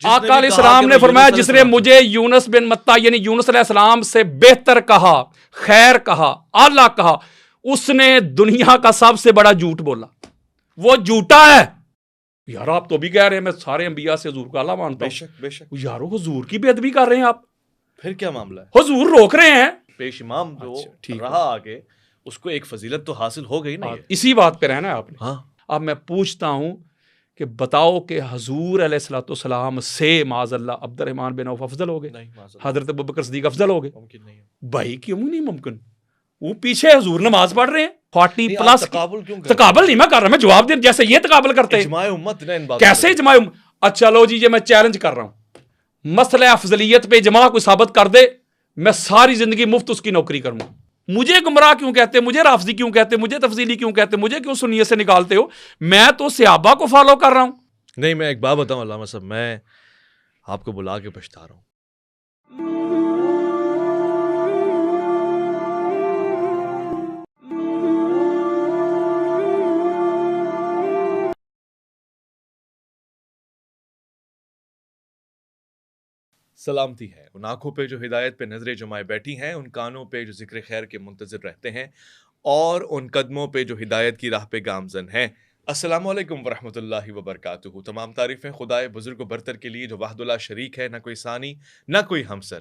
آقا علیہ السلام نے فرمایا جس نے مجھے یونس بن متا یعنی یونس علیہ السلام سے بہتر کہا، خیر کہا، اعلیٰ کہا، اس نے دنیا کا سب سے بڑا جھوٹ بولا، وہ جھوٹا ہے۔ یار آپ تو بھی کہہ رہے ہیں میں سارے انبیاء سے حضور کو اعلیٰ مانتا ہوں، بے شک یارو حضور کی بے ادبی کر رہے ہیں آپ، پھر کیا معاملہ ہے؟ حضور روک رہے ہیں۔ پیش امام جو ٹھیک رہا آگے اس کو ایک فضیلت تو حاصل ہو گئی نا۔ یہ اسی بات پہ رہنا ہے آپ نے۔ ہاں اب میں پوچھتا ہوں کہ بتاؤ کہ حضور علیہ الصلوۃ والسلام سے معاذ اللہ عبد الرحمن بن عوف افضل ہو گئے؟ نہیں، معاذ اللہ، حضرت ابوبکر صدیق افضل ہو گئے؟ ممکن نہیں ہے۔ بھائی کیوں نہیں ممکن؟ وہ پیچھے حضور نماز پڑھ رہے ہیں 40 نہیں، پلس۔ آپ تقابل کیوں کر رہے ہیں؟ تقابل نہیں میں کر رہا، میں جواب دیں جیسے یہ تقابل کرتے ہیں۔ اجماع امت نے ان باتوں کیسے اجماع اچھا لو جی، یہ میں چیلنج کر رہا ہوں، مسئلہ افضلیت پہ اجماع کوئی ثابت کر دے، میں ساری زندگی مفت اس کی نوکری کروں۔ مجھے گمراہ کیوں کہتے، مجھے رافضی کیوں کہتے، مجھے تفضیلی کیوں کہتے، مجھے کیوں سنیت سے نکالتے ہو؟ میں تو صحابہ کو فالو کر رہا ہوں۔ نہیں، میں ایک بات بتاؤں علامہ صاحب، میں آپ کو بلا کے پچھتا رہا ہوں۔ سلامتی ہے ان آنکھوں پہ جو ہدایت پہ نظریں جمائے بیٹھی ہیں، ان کانوں پہ جو ذکر خیر کے منتظر رہتے ہیں، اور ان قدموں پہ جو ہدایت کی راہ پہ گامزن ہیں۔ السلام علیکم ورحمۃ اللہ وبرکاتہ۔ تمام تعریفیں خدائے بزرگ و برتر کے لیے جو وحدہ لا شریک ہے، نہ کوئی ثانی نہ کوئی ہمسر۔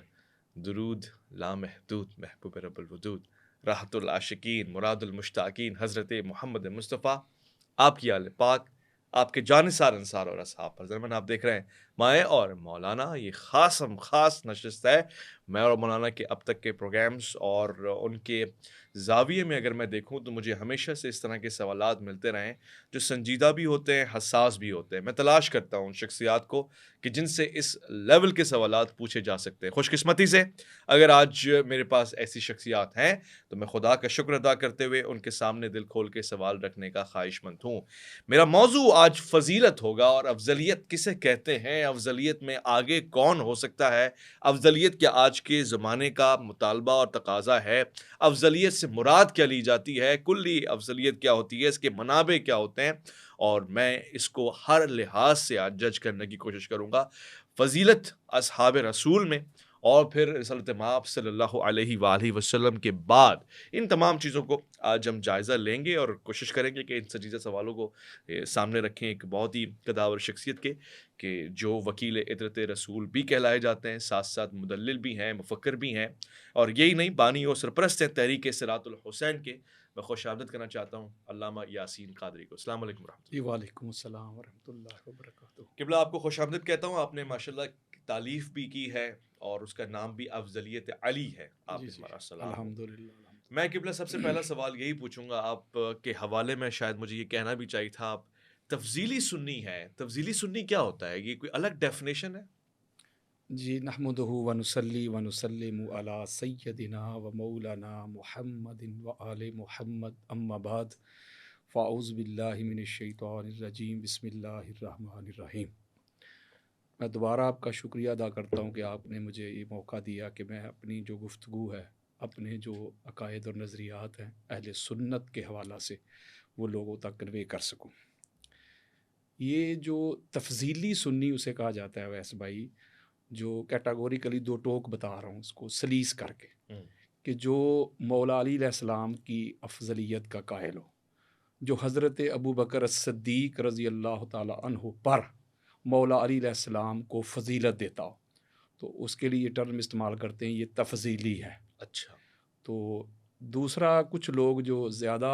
درود لامحدود محبوب رب الوجود، راحت العاشقین مراد المشتاقین حضرت محمد مصطفیٰ، آپ کی آل پاک، آپ کے جانثار انصار اور اصحاب پر۔ زرمن آپ دیکھ رہے ہیں مائع اور مولانا، یہ خاص نشست ہے۔ میں اور مولانا کے اب تک کے پروگرامز اور ان کے زاویے میں اگر میں دیکھوں تو مجھے ہمیشہ سے اس طرح کے سوالات ملتے رہے ہیں جو سنجیدہ بھی ہوتے ہیں، حساس بھی ہوتے ہیں۔ میں تلاش کرتا ہوں ان شخصیات کو کہ جن سے اس لیول کے سوالات پوچھے جا سکتے ہیں۔ خوش قسمتی سے اگر آج میرے پاس ایسی شخصیات ہیں تو میں خدا کا شکر ادا کرتے ہوئے ان کے سامنے دل کھول کے سوال رکھنے کا خواہش مند ہوں۔ میرا موضوع آج فضیلت ہوگا، اور افضلیت کسے کہتے ہیں، افضلیت میں آگے کون ہو سکتا ہے، افضلیت کیا آج کے زمانے کا مطالبہ اور تقاضا ہے، افضلیت سے مراد کیا لی جاتی ہے، کلی افضلیت کیا ہوتی ہے، اس کے منابع کیا ہوتے ہیں، اور میں اس کو ہر لحاظ سے آج جج کرنے کی کوشش کروں گا۔ فضیلت اصحاب رسول میں، اور پھر رسالت مآب صلی اللہ علیہ وآلہ وسلم کے بعد ان تمام چیزوں کو آج ہم جائزہ لیں گے، اور کوشش کریں گے کہ ان سنجیدہ سوالوں کو سامنے رکھیں ایک بہت ہی قداور شخصیت کے، کہ جو وکیل عطرت رسول بھی کہلائے جاتے ہیں، ساتھ ساتھ مدلل بھی ہیں، مفکر بھی ہیں، اور یہی نہیں بانی و سرپرست ہیں تحریک صراط الحسین کے۔ میں خوش آمدید کرنا چاہتا ہوں علامہ یاسین قادری کو۔ السلام علیکم ورحمۃ اللہ۔ وعلیکم السلام ورحمۃ اللہ وبرکاتہ۔ قبلہ آپ کو خوش آمدید کہتا ہوں۔ آپ نے ماشاءاللہ تعلیف بھی کی ہے، اور اس کا نام بھی افضلیت علی ہے۔ آپ الحمدللہ۔ میں قبلہ سب سے پہلا سوال یہی پوچھوں گا آپ کے حوالے میں، شاید مجھے یہ کہنا بھی چاہیے تھا، آپ تفضیلی سنی ہے۔ تفضیلی سنی کیا ہوتا ہے؟ یہ کوئی الگ ڈیفینیشن ہے؟ جی، نحمدہ ونصلی ونسلم علی سیدنا و مولانا محمد و آل محمد، اما بعد، فاعوذ باللہ من الشیطان الرجیم، بسم اللہ الرحمن الرحیم۔ میں دوبارہ آپ کا شکریہ ادا کرتا ہوں کہ آپ نے مجھے یہ موقع دیا کہ میں اپنی جو گفتگو ہے، اپنے جو عقائد اور نظریات ہیں اہل سنت کے حوالہ سے، وہ لوگوں تک کنوے کر سکوں۔ یہ جو تفضیلی سنی اسے کہا جاتا ہے ویس بھائی، جو کیٹاگوریکلی دو ٹوک بتا رہا ہوں اس کو سلیس کر کے، کہ جو مولا علی علیہ السلام کی افضلیت کا قائل ہو، جو حضرت ابوبکر الصدیق رضی اللہ تعالی عنہ پر مولا علی علیہ السلام کو فضیلت دیتا ہو، تو اس کے لیے یہ ٹرم استعمال کرتے ہیں، یہ تفضیلی ہے۔ اچھا۔ تو دوسرا، کچھ لوگ جو زیادہ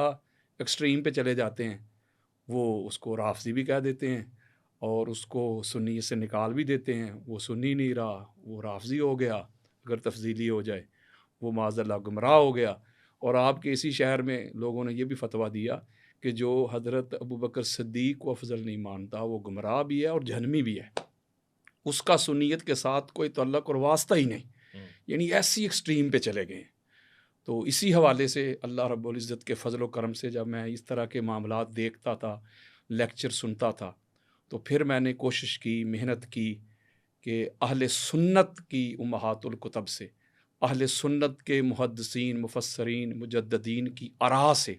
ایکسٹریم پہ چلے جاتے ہیں، وہ اس کو رافضی بھی کہہ دیتے ہیں، اور اس کو سنی سے نکال بھی دیتے ہیں، وہ سنی نہیں رہا، وہ رافضی ہو گیا اگر تفضیلی ہو جائے، وہ معاذ اللہ گمراہ ہو گیا۔ اور آپ کے اسی شہر میں لوگوں نے یہ بھی فتویٰ دیا کہ جو حضرت ابوبکر صدیق کو افضل نہیں مانتا، وہ گمراہ بھی ہے اور جہنمی بھی ہے، اس کا سنیت کے ساتھ کوئی تعلق اور واسطہ ہی نہیں، یعنی ایسی ایکسٹریم پہ چلے گئے۔ تو اسی حوالے سے اللہ رب العزت کے فضل و کرم سے جب میں اس طرح کے معاملات دیکھتا تھا، لیکچر سنتا تھا، تو پھر میں نے کوشش کی، محنت کی کہ اہل سنت کی امہات الکتب سے، اہل سنت کے محدثین، مفسرین، مجددین کی آراء سے،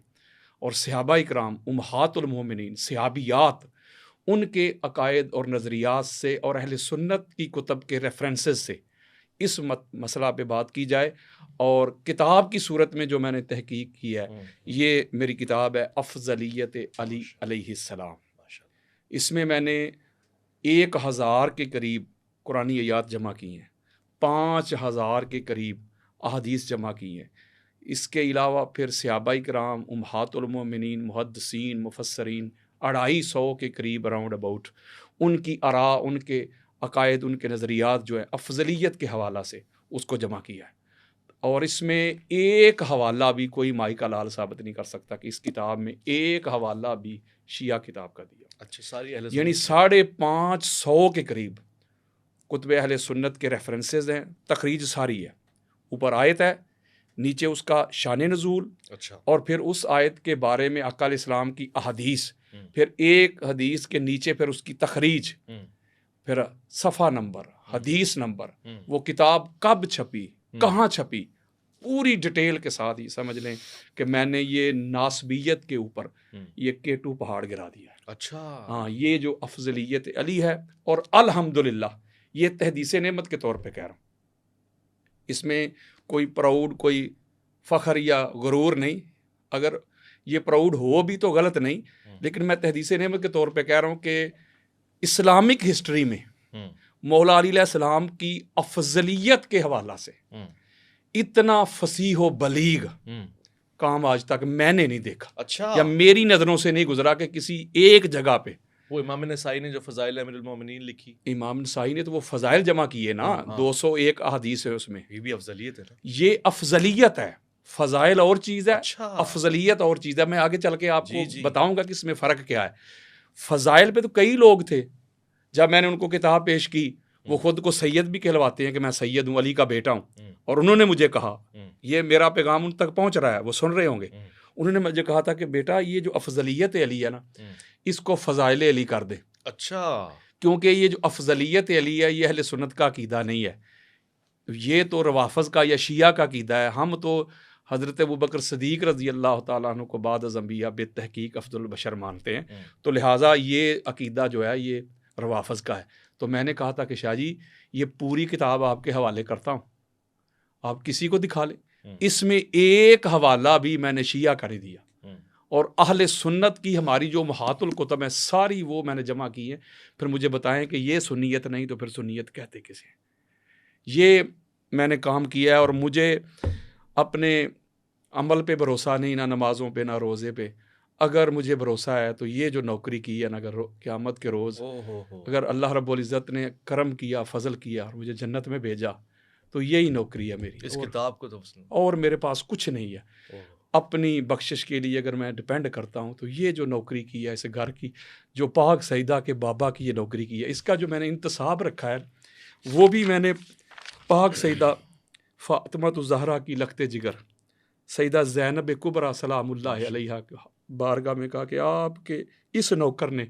اور صحابہ اکرام امہات المومنین، صحابیات، ان کے عقائد اور نظریات سے اور اہل سنت کی کتب کے ریفرنسز سے اس مسئلہ پہ بات کی جائے. اور کتاب کی صورت میں جو میں نے تحقیق کی ہے یہ میری کتاب ہے افضلیت علی علیہ السلام. اس میں نے 1000 کے قریب قرآنی آیات جمع کی ہیں, 5000 کے قریب احادیث جمع کی ہیں. اس کے علاوہ پھر صحابہ کرام, امہات المومنین, محدثین, مفسرین 250 کے قریب اراؤنڈ اباؤٹ ان کی آراء, ان کے عقائد, ان کے نظریات جو ہے افضلیت کے حوالہ سے اس کو جمع کیا ہے. اور اس میں ایک حوالہ بھی کوئی مائی کا لال ثابت نہیں کر سکتا کہ اس کتاب میں ایک حوالہ بھی شیعہ کتاب کا دیا. اچھا, ساری اہل یعنی 550 کے قریب کتب اہل سنت کے ریفرنسز ہیں. تخریج ساری ہے, اوپر آیت ہے, نیچے اس کا شان نزول, اچھا, اور پھر اس آیت کے بارے میں آقا علیہ السلام کی احادیث, پھر ایک حدیث کے نیچے پھر اس کی تخریج, پھر صفحہ نمبر, حدیث نمبر, وہ کتاب کب چھپی, کہاں چھپی, پوری ڈیٹیل کے ساتھ. یہ سمجھ لیں کہ میں نے یہ ناسبیت کے اوپر یہ کیٹو پہاڑ گرا دیا ہے. اچھا, ہاں, یہ جو افضلیت علی ہے, اور الحمدللہ یہ تحدیث نعمت کے طور پہ کہہ رہا ہوں, اس میں کوئی پراؤڈ, کوئی فخر یا غرور نہیں. اگر یہ پراؤڈ ہو بھی تو غلط نہیں, لیکن میں تحدیث نعمت کے طور پہ کہہ رہا ہوں کہ اسلامک ہسٹری میں مولا علی علیہ السلام کی افضلیت کے حوالہ سے اتنا فصیح و بلیغ کام آج تک میں نے نہیں دیکھا. اچھا, یا میری نظروں سے نہیں گزرا کہ کسی ایک جگہ پہ. وہ امام نسائی نے جو فضائل امیر المومنین لکھی, امام نسائی نے تو وہ فضائل جمع کیے نا, 201 احادیث ہے اس میں. یہ بھی افضلیت ہے نا, یہ افضلیت ہے. فضائل اور چیز ہے, اچھا, افضلیت اور چیز ہے. میں آگے چل کے آپ کو بتاؤں گا کہ اس میں فرق کیا ہے. فضائل پہ تو کئی لوگ تھے, جب میں نے ان کو کتاب پیش کی وہ خود کو سید بھی کہلواتے ہیں کہ میں سید ہوں, علی کا بیٹا ہوں. اور انہوں نے مجھے کہا, یہ میرا پیغام ان تک پہنچ رہا ہے, وہ سن رہے ہوں گے, انہوں نے مجھے کہا تھا کہ بیٹا یہ جو افضلیت علی ہے نا, اس کو فضائل علی کر دے. اچھا, کیونکہ یہ جو افضلیت علی ہے یہ اہل سنت کا عقیدہ نہیں ہے, یہ تو روافض کا یا شیعہ کا عقیدہ ہے. ہم تو حضرت ابوبکر صدیق رضی اللہ تعالیٰ عنہ کو بعد از انبیاء بے تحقیق افضل البشر مانتے ہیں, تو لہٰذا یہ عقیدہ جو ہے یہ روافض کا ہے. تو میں نے کہا تھا کہ شاہ جی یہ پوری کتاب آپ کے حوالے کرتا ہوں, آپ کسی کو دکھا لیں. اس میں ایک حوالہ بھی میں نے شیعہ کر دیا, اور اہل سنت کی ہماری جو محات الکتب ہیں ساری وہ میں نے جمع کی ہیں. پھر مجھے بتائیں کہ یہ سنیت نہیں تو پھر سنیت کہتے کسے ہیں. یہ میں نے کام کیا ہے, اور مجھے اپنے عمل پہ بھروسہ نہیں, نہ نمازوں پہ, نہ روزے پہ. اگر مجھے بھروسہ ہے تو یہ جو نوکری کی ہے نا, اگر قیامت کے روز اگر اللہ رب العزت نے کرم کیا, فضل کیا اور مجھے جنت میں بھیجا تو یہی نوکری ہے میری. اس کتاب کو تو اور میرے پاس کچھ نہیں ہے. اپنی بخشش کے لیے اگر میں ڈپینڈ کرتا ہوں تو یہ جو نوکری کی ہے, اس گھر کی جو پاک سیدہ کے بابا کی یہ نوکری کی ہے, اس کا جو میں نے انتصاب رکھا ہے وہ بھی میں نے پاک سیدہ فاطمہ الزہرا کی لخت جگر سیدہ زینب کبریٰ سلام اللہ علیہا بارگاہ میں کہا کہ آپ کے اس نوکر نے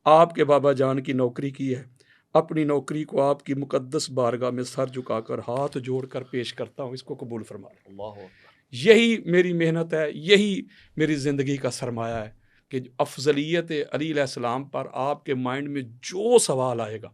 آپ کے بابا جان کی نوکری کی ہے, اپنی نوکری کو آپ کی مقدس بارگاہ میں سر جھکا کر ہاتھ جوڑ کر پیش کرتا ہوں, اس کو قبول فرما. یہی میری محنت ہے, یہی میری زندگی کا سرمایہ ہے کہ افضلیت علی علیہ السلام پر آپ کے مائنڈ میں جو سوال آئے گا,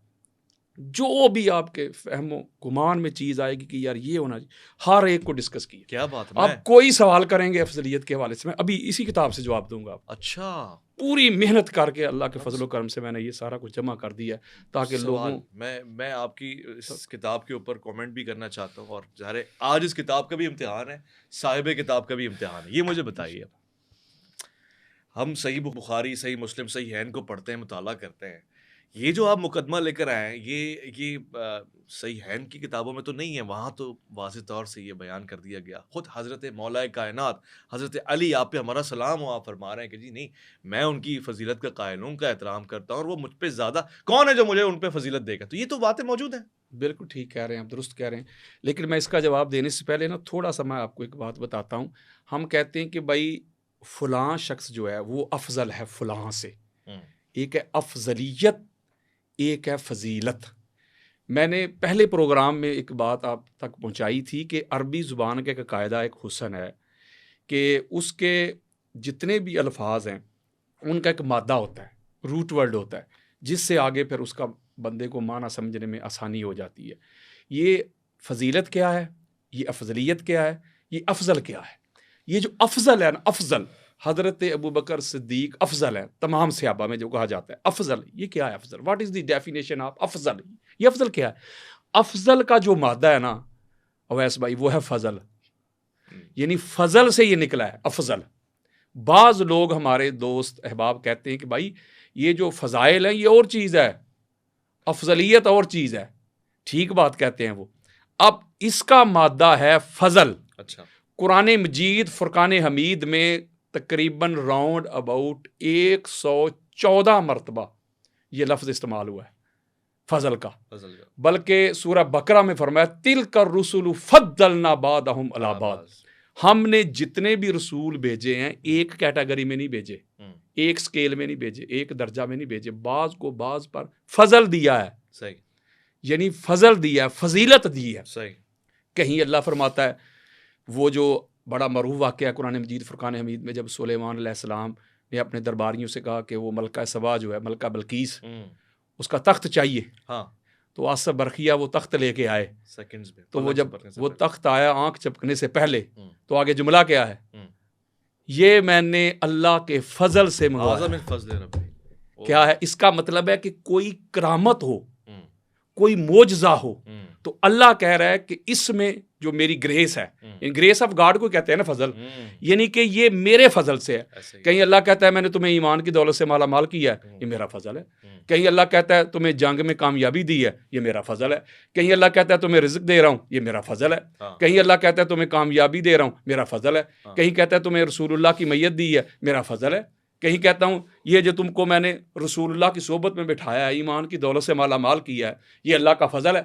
جو بھی آپ کے فہم و گمان میں چیز آئے گی کہ یار یہ ہونا چاہیے, ہر ایک کو ڈسکس کیا. کیا بات ہے, آپ کوئی سوال کریں گے افضلیت کے حوالے سے میں ابھی اسی کتاب سے جواب دوں گا. اچھا, پوری محنت کر کے اللہ کے فضل و کرم سے میں نے یہ سارا کچھ جمع کر دیا تاکہ لوگوں. میں آپ کی اس کتاب کے اوپر کامنٹ بھی کرنا چاہتا ہوں, اور ظاہر ہے آج اس کتاب کا بھی امتحان ہے, صاحب کتاب کا بھی امتحان ہے. یہ مجھے بتائیے, ہم صحیح بخاری, صحیح مسلم, صحیح ہین کو پڑھتے ہیں, مطالعہ کرتے ہیں, یہ جو آپ مقدمہ لے کر آئے ہیں یہ صحیح ہین کی کتابوں میں تو نہیں ہے. وہاں تو واضح طور سے یہ بیان کر دیا گیا. خود حضرت مولا کائنات حضرت علی آپ پہ ہمارا سلام ہو, آپ فرما رہے ہیں کہ جی نہیں, میں ان کی فضیلت کا قائل ہوں, ان کا احترام کرتا ہوں, اور وہ مجھ پہ زیادہ کون ہے جو مجھے ان پہ فضیلت دے گا. تو یہ تو باتیں موجود ہیں. بالکل ٹھیک کہہ رہے ہیں آپ, درست کہہ رہے ہیں. لیکن میں اس کا جواب دینے سے پہلے نا تھوڑا سا میں آپ کو ایک بات بتاتا ہوں. ہم کہتے ہیں کہ بھائی فلاں شخص جو ہے وہ افضل ہے فلاں سے. ایک ہے افضلیت, ایک ہے فضیلت. میں نے پہلے پروگرام میں ایک بات آپ تک پہنچائی تھی کہ عربی زبان کا ایک قاعدہ, ایک حسن ہے کہ اس کے جتنے بھی الفاظ ہیں ان کا ایک مادہ ہوتا ہے, روٹ ورڈ ہوتا ہے. جس سے آگے پھر اس کا بندے کو معنی سمجھنے میں آسانی ہو جاتی ہے. یہ فضیلت کیا ہے، یہ افضلیت کیا ہے، یہ افضل کیا ہے. یہ جو افضل ہے نا، افضل، حضرت ابوبکر صدیق افضل ہے تمام صحابہ میں جو کہا جاتا ہے افضل. یہ کیا ہے افضل؟ What is the definition of افضل؟ یہ افضل کیا ہے؟ افضل کا جو مادہ ہے نا اویس بھائی، وہ ہے فضل. یعنی فضل سے یہ نکلا ہے افضل. بعض لوگ ہمارے دوست احباب کہتے ہیں کہ بھائی یہ جو فضائل ہیں یہ اور چیز ہے، افضلیت اور چیز ہے. ٹھیک بات کہتے ہیں وہ. اب اس کا مادہ ہے فضل. اچھا. قرآن مجید فرقان حمید میں تقریباً راؤنڈ اباؤٹ 114 مرتبہ یہ لفظ استعمال ہوا ہے فضل کا. بلکہ سورہ بقرہ میں فرمایا تلک الرسل فضلنا بعضهم علی بعض. ہم نے جتنے بھی رسول بھیجے ہیں ایک کیٹیگری میں نہیں بھیجے، ایک سکیل میں نہیں بھیجے، ایک درجہ میں نہیں بھیجے، بعض کو بعض پر فضل دیا ہے. صحیح. یعنی فضل دیا ہے، فضیلت دی ہے. صحیح. کہیں اللہ فرماتا ہے، وہ جو بڑا معروف واقعہ ہے قرآن مجید فرقان حمید میں، جب سلیمان علیہ السلام نے اپنے درباریوں سے کہا کہ وہ ملکہ سبا جو ہے، ملکہ بلقیس، اس کا تخت چاہیے. ہاں. تو آصف برقیہ وہ تخت لے کے آئے سیکنڈز میں. تو وہ جب وہ تخت آیا آنکھ چپکنے سے پہلے، تو آگے جملہ کیا ہے؟ یہ میں نے اللہ کے فضل سے منگوایا. کیا ہے اس کا مطلب؟ ہے کہ کوئی کرامت ہو، کوئی معجزہ ہو، تو اللہ کہہ رہا ہے کہ اس میں جو میری گریس ہے، گریس آف گاڈ کو کہتے ہیں نا فضل، یعنی کہ یہ میرے فضل سے ہے. کہیں اللہ کہتا ہے میں نے تمہیں ایمان کی دولت سے مالا مال کیا ہے، یہ میرا فضل ہے. کہیں اللہ کہتا ہے تمہیں جنگ میں کامیابی دی ہے، یہ میرا فضل ہے. کہیں اللہ کہتا ہے تمہیں رزق دے رہا ہوں، یہ میرا فضل ہے. کہیں اللہ کہتا ہے تمہیں کامیابی دے رہا ہوں، میرا فضل ہے. کہیں کہتا ہے تمہیں رسول اللہ کی میت دی ہے، میرا فضل ہے. کہیں کہتا ہوں یہ جو تم کو میں نے رسول اللہ کی صحبت میں بٹھایا ہے، ایمان کی دولت سے مالا مال کیا ہے، یہ اللہ کا فضل ہے.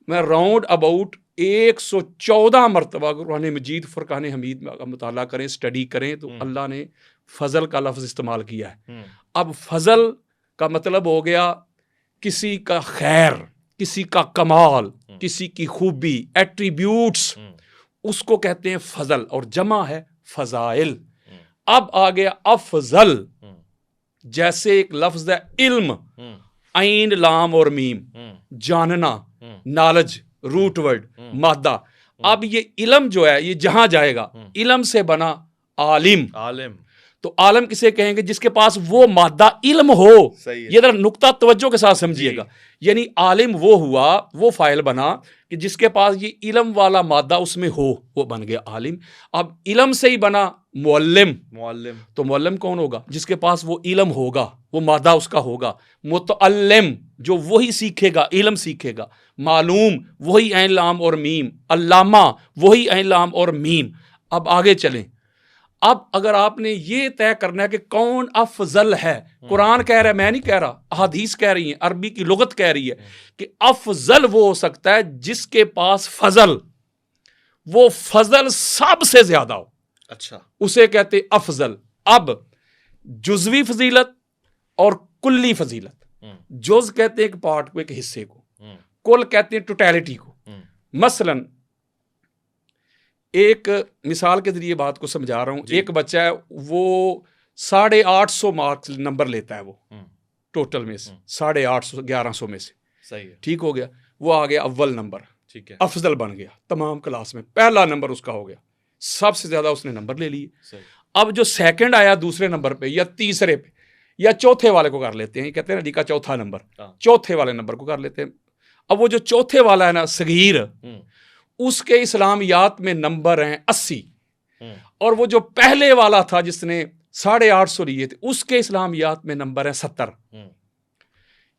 میں راؤنڈ اباؤٹ 114 مرتبہ قرآن مجید فرقان حمید میں مطالعہ کریں، اسٹڈی کریں، تو اللہ نے فضل کا لفظ استعمال کیا ہے. اب فضل کا مطلب ہو گیا کسی کا خیر، کسی کا کمال، کسی کی خوبی، ایٹریبیوٹس، اس کو کہتے ہیں فضل، اور جمع ہے فضائل. اب آ گیا افضل. جیسے ایک لفظ ہے علم، عین لام اور میم، جاننا، نالج، روٹ ورڈ، مادہ. اب یہ علم جو ہے یہ جہاں جائے گا، علم سے بنا عالم. تو عالم کسے کہیں گے؟ جس کے پاس وہ مادہ علم ہو. یہ ذرا نقطہ توجہ کے ساتھ سمجھیے گا. یعنی عالم وہ ہوا، وہ فاعل بنا کہ جس کے پاس یہ علم والا مادہ اس میں ہو، وہ بن گیا عالم. اب علم سے ہی بنا معلم. تو معلم کون ہوگا؟ جس کے پاس وہ علم ہوگا، وہ مادہ اس کا ہوگا. متعلم جو وہی سیکھے گا، علم سیکھے گا. معلوم وہی عین لام اور میم. علامہ وہی عین لام اور میم. اب آگے چلیں. اب اگر آپ نے یہ طے کرنا ہے کہ کون افضل ہے، قرآن کہہ رہا ہے، میں نہیں کہہ رہا، احادیث کہہ رہی ہیں، عربی کی لغت کہہ رہی ہے کہ افضل وہ ہو سکتا ہے جس کے پاس فضل، وہ فضل سب سے زیادہ ہو. اچھا، اسے کہتے افضل. اب جزوی فضیلت اور کلی فضیلت. جز کہتے ہیں ایک پارٹ کو، ایک حصے کو. کل کہتے ہیں ٹوٹیلٹی کو. مثلاً ایک مثال کے ذریعے بات کو سمجھا رہا ہوں. ایک بچہ ہے، وہ 850 مارکس نمبر لیتا ہے، وہ ٹوٹل میں سے 850 1100 میں سے. صحیح ہے، ٹھیک ہو گیا. وہ آ گیا اول نمبر، ٹھیک ہے، افضل بن گیا. تمام کلاس میں پہلا نمبر اس کا ہو گیا، سب سے زیادہ اس نے نمبر لے لیے. اب جو سیکنڈ آیا دوسرے نمبر پہ یا تیسرے پہ یا چوتھے والے کو کر لیتے ہیں، کہتے ہیں نا، کا چوتھا نمبر، چوتھے والے نمبر کو کر لیتے ہیں. اب وہ جو چوتھے والا ہے نا، صغیر، اس کے اسلامیات میں نمبر ہیں 80، اور وہ جو پہلے والا تھا جس نے 850 لیے تھے، اس کے اسلامیات میں نمبر ہیں 70.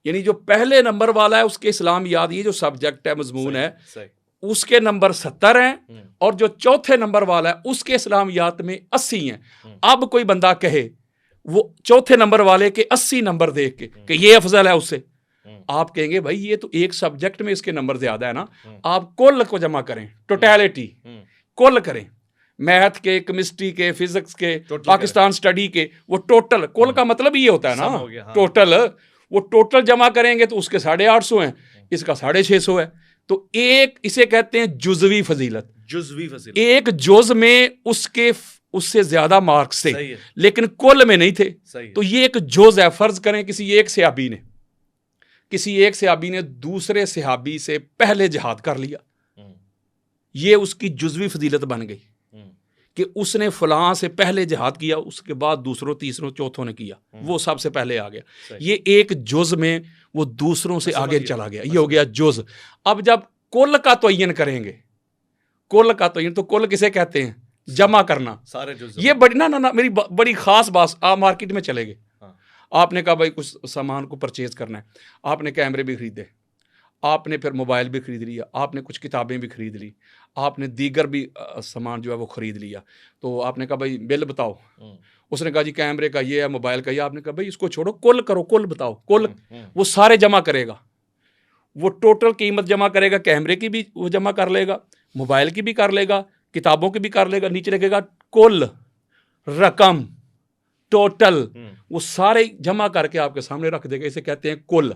یعنی جو پہلے نمبر والا ہے اس کے اسلامیات، یہ جو سبجیکٹ ہے، مضمون ہے، اس کے نمبر 70 ہیں، اور جو چوتھے نمبر والا ہے اس کے اسلامیات میں 80 ہیں. اب کوئی بندہ کہے وہ چوتھے نمبر والے کے 80 نمبر دیکھ کے کہ یہ افضل ہے اس سے، آپ کہیں گے بھائی یہ تو ایک سبجیکٹ میں اس کے نمبر زیادہ ہے نا. آپ کل کو جمع کریں، ٹوٹیلٹی کل کریں، میتھ کے، کیمسٹری کے، فزکس کے، پاکستان سٹڈی کے، وہ ٹوٹل. کل کا مطلب یہ ہوتا ہے نا ٹوٹل. وہ ٹوٹل جمع کریں گے تو اس کے 850 ہیں، اس کا 650 ہے. تو ایک اسے کہتے ہیں جزوی فضیلت. ایک جز میں اس سے زیادہ مارکس تھے لیکن کل میں نہیں تھے، تو یہ ایک جز ہے. فرض کریں کسی ایک صحابی نے کسی ایک صحابی نے دوسرے صحابی سے پہلے جہاد کر لیا، یہ اس کی جزوی فضیلت بن گئی کہ اس نے فلاں سے پہلے جہاد کیا، اس کے بعد دوسروں تیسروں چوتھوں نے کیا، وہ سب سے پہلے آ گیا، یہ ایک جز میں وہ دوسروں سے آگے چلا گیا، یہ ہو گیا جز۔ اب جب کل کا تعین کریں گے، کل کا تعین، تو کل کسے کہتے ہیں؟ جمع کرنا، سارے جز۔ یہ بڑی نہ میری بڑی خاص بات، آپ مارکیٹ میں چلے گئے، آپ نے کہا بھائی کچھ سامان کو پرچیز کرنا ہے، آپ نے کیمرے بھی خریدے، آپ نے پھر موبائل بھی خرید لیا، آپ نے کچھ کتابیں بھی خرید لی، آپ نے دیگر بھی سامان جو ہے وہ خرید لیا، تو آپ نے کہا بھائی بل بتاؤ، اس نے کہا جی کیمرے کا یہ ہے، موبائل کا یہ، آپ نے کہا بھائی اس کو چھوڑو، کل کرو، کل بتاؤ، کل وہ سارے جمع کرے گا، وہ ٹوٹل قیمت جمع کرے گا، کیمرے کی بھی وہ جمع کر لے گا، موبائل کی بھی کر لے گا، کتابوں کی بھی کر لے گا، نیچے لکھے گا کل رقم ٹوٹل، وہ سارے جمع کر کے آپ کے سامنے رکھ دے گا، اسے کہتے ہیں کل۔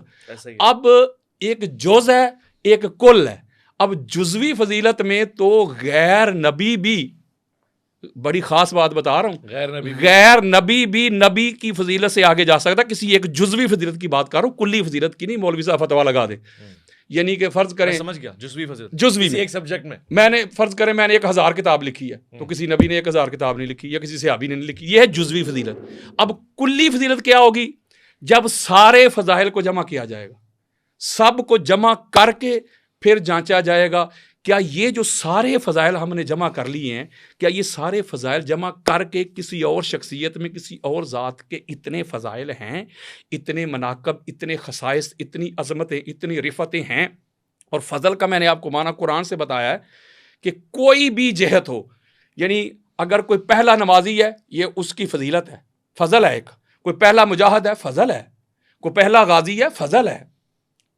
اب ایک جز ہے، ایک کل ہے۔ اب جزوی فضیلت میں تو غیر نبی بھی، بڑی خاص بات بتا رہا ہوں، غیر نبی بھی نبی کی فضیلت سے آگے جا سکتا، کسی ایک جزوی فضیلت کی بات کر رہا ہوں، کلی فضیلت کی نہیں، مولوی صاحب فتویٰ لگا دیں، یعنی کہ فرض کریں، سمجھ گیا، جزوی فضیلت، جزوی میں ایک سبجیکٹ میں نے فرض کریں میں نے 1000 کتاب لکھی ہے، تو کسی نبی نے 1000 کتاب نہیں لکھی، یا کسی صحابی نے نہیں لکھی، یہ ہے جزوی فضیلت۔ اب کلی فضیلت کیا ہوگی؟ جب سارے فضائل کو جمع کیا جائے گا، سب کو جمع کر کے پھر جانچا جائے گا کیا یہ جو سارے فضائل ہم نے جمع کر لیے ہیں، کیا یہ سارے فضائل جمع کر کے کسی اور شخصیت میں، کسی اور ذات کے اتنے فضائل ہیں، اتنے مناقب، اتنے خصائص، اتنی عظمتیں، اتنی رفتیں ہیں۔ اور فضل کا میں نے آپ کو معنی قرآن سے بتایا ہے کہ کوئی بھی جہت ہو، یعنی اگر کوئی پہلا نمازی ہے، یہ اس کی فضیلت ہے، فضل ہے ایک، کوئی پہلا مجاہد ہے، فضل ہے، کوئی پہلا غازی ہے، فضل ہے،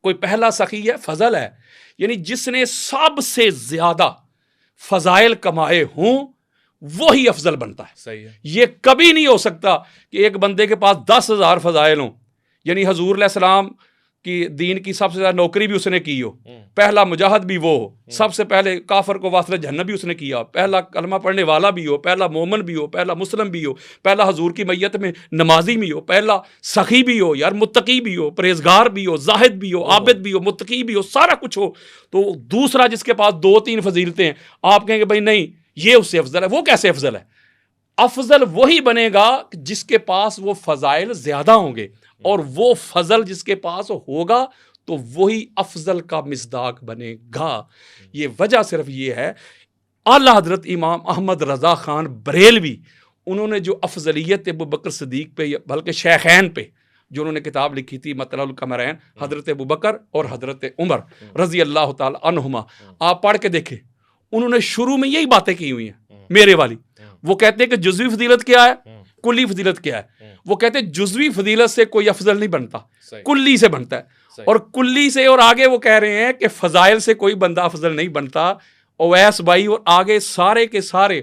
کوئی پہلا سخی ہے، فضل ہے، یعنی جس نے سب سے زیادہ فضائل کمائے ہوں وہی افضل بنتا ہے۔ صحیح ہے، یہ کبھی نہیں ہو سکتا کہ ایک بندے کے پاس 10,000 فضائل ہوں، یعنی حضور علیہ السلام کی دین کی سب سے زیادہ نوکری بھی اس نے کی ہو، پہلا مجاہد بھی وہ ہو، سب سے پہلے کافر کو واصل جہنم بھی اس نے کیا، پہلا کلمہ پڑھنے والا بھی ہو، پہلا مومن بھی ہو، پہلا مسلم بھی ہو، پہلا حضور کی میت میں نمازی بھی ہو، پہلا سخی بھی ہو، یار متقی بھی ہو، پرہیزگار بھی ہو، زاہد بھی ہو، عابد بھی ہو، متقی بھی ہو، سارا کچھ ہو، تو دوسرا جس کے پاس 2-3 فضیلتیں ہیں، آپ کہیں گے بھائی نہیں یہ اس سے افضل ہے، وہ کیسے افضل ہے؟ افضل وہی بنے گا جس کے پاس وہ فضائل زیادہ ہوں گے، اور وہ فضل جس کے پاس ہوگا تو وہی افضل کا مصداق بنے گا۔ یہ وجہ صرف یہ ہے، اعلیٰ حضرت امام احمد رضا خان بریلوی، انہوں نے جو افضلیت ابو بکر صدیق پہ، بلکہ شیخین پہ جو انہوں نے کتاب لکھی تھی مطلع القمرین، حضرت ابو بکر اور حضرت عمر رضی اللہ تعالی عنہما، آپ پڑھ کے دیکھیں، انہوں نے شروع میں یہی باتیں کی ہوئی ہیں میرے والی۔ وہ کہتے ہیں کہ جزوی فضیلت کیا ہے، کلی فضیلت کیا ہے۔ وہ کہتے ہیں جزوی فضیلت سے کوئی افضل نہیں بنتا، کلی سے بنتا ہے، اور کلی سے، اور آگے وہ کہہ رہے ہیں کہ فضائل سے کوئی بندہ افضل نہیں بنتا۔ اویس بھائی اور آگے سارے کے سارے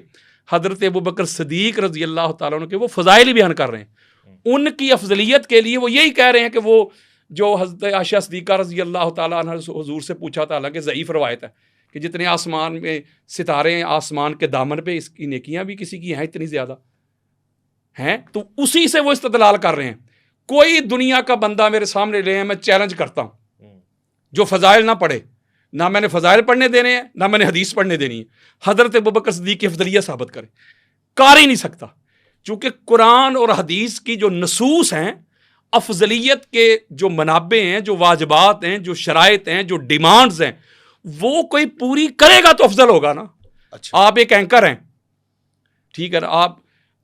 حضرت ابوبکر صدیق رضی اللہ تعالیٰ عنہ کے وہ فضائل ہی بیان کر رہے ہیں، ان کی افضلیت کے لیے وہ یہی کہہ رہے ہیں کہ وہ جو حضرت عائشہ صدیقہ رضی اللہ تعالیٰ عنہ حضور سے پوچھا تھا، حالانکہ ضعیف روایت ہے کہ جتنے آسمان میں ستارے ہیں، آسمان کے دامن پہ اس کی نیکیاں بھی کسی کی ہیں اتنی زیادہ ہیں، تو اسی سے وہ استدلال کر رہے ہیں۔ کوئی دنیا کا بندہ میرے سامنے لے، میں چیلنج کرتا ہوں، جو فضائل نہ پڑھے، نہ میں نے فضائل پڑھنے دینے ہیں، نہ میں نے حدیث پڑھنے دینی ہے، حضرت ابوبکر صدیق کی افضلیت ثابت کرے، کر ہی نہیں سکتا، چونکہ قرآن اور حدیث کی جو نصوص ہیں، افضلیت کے جو منابع ہیں، جو واجبات ہیں، جو شرائط ہیں، جو ڈیمانڈز ہیں، وہ کوئی پوری کرے گا تو افضل ہوگا نا۔ اچھا، آپ ایک اینکر ہیں، ٹھیک ہے، آپ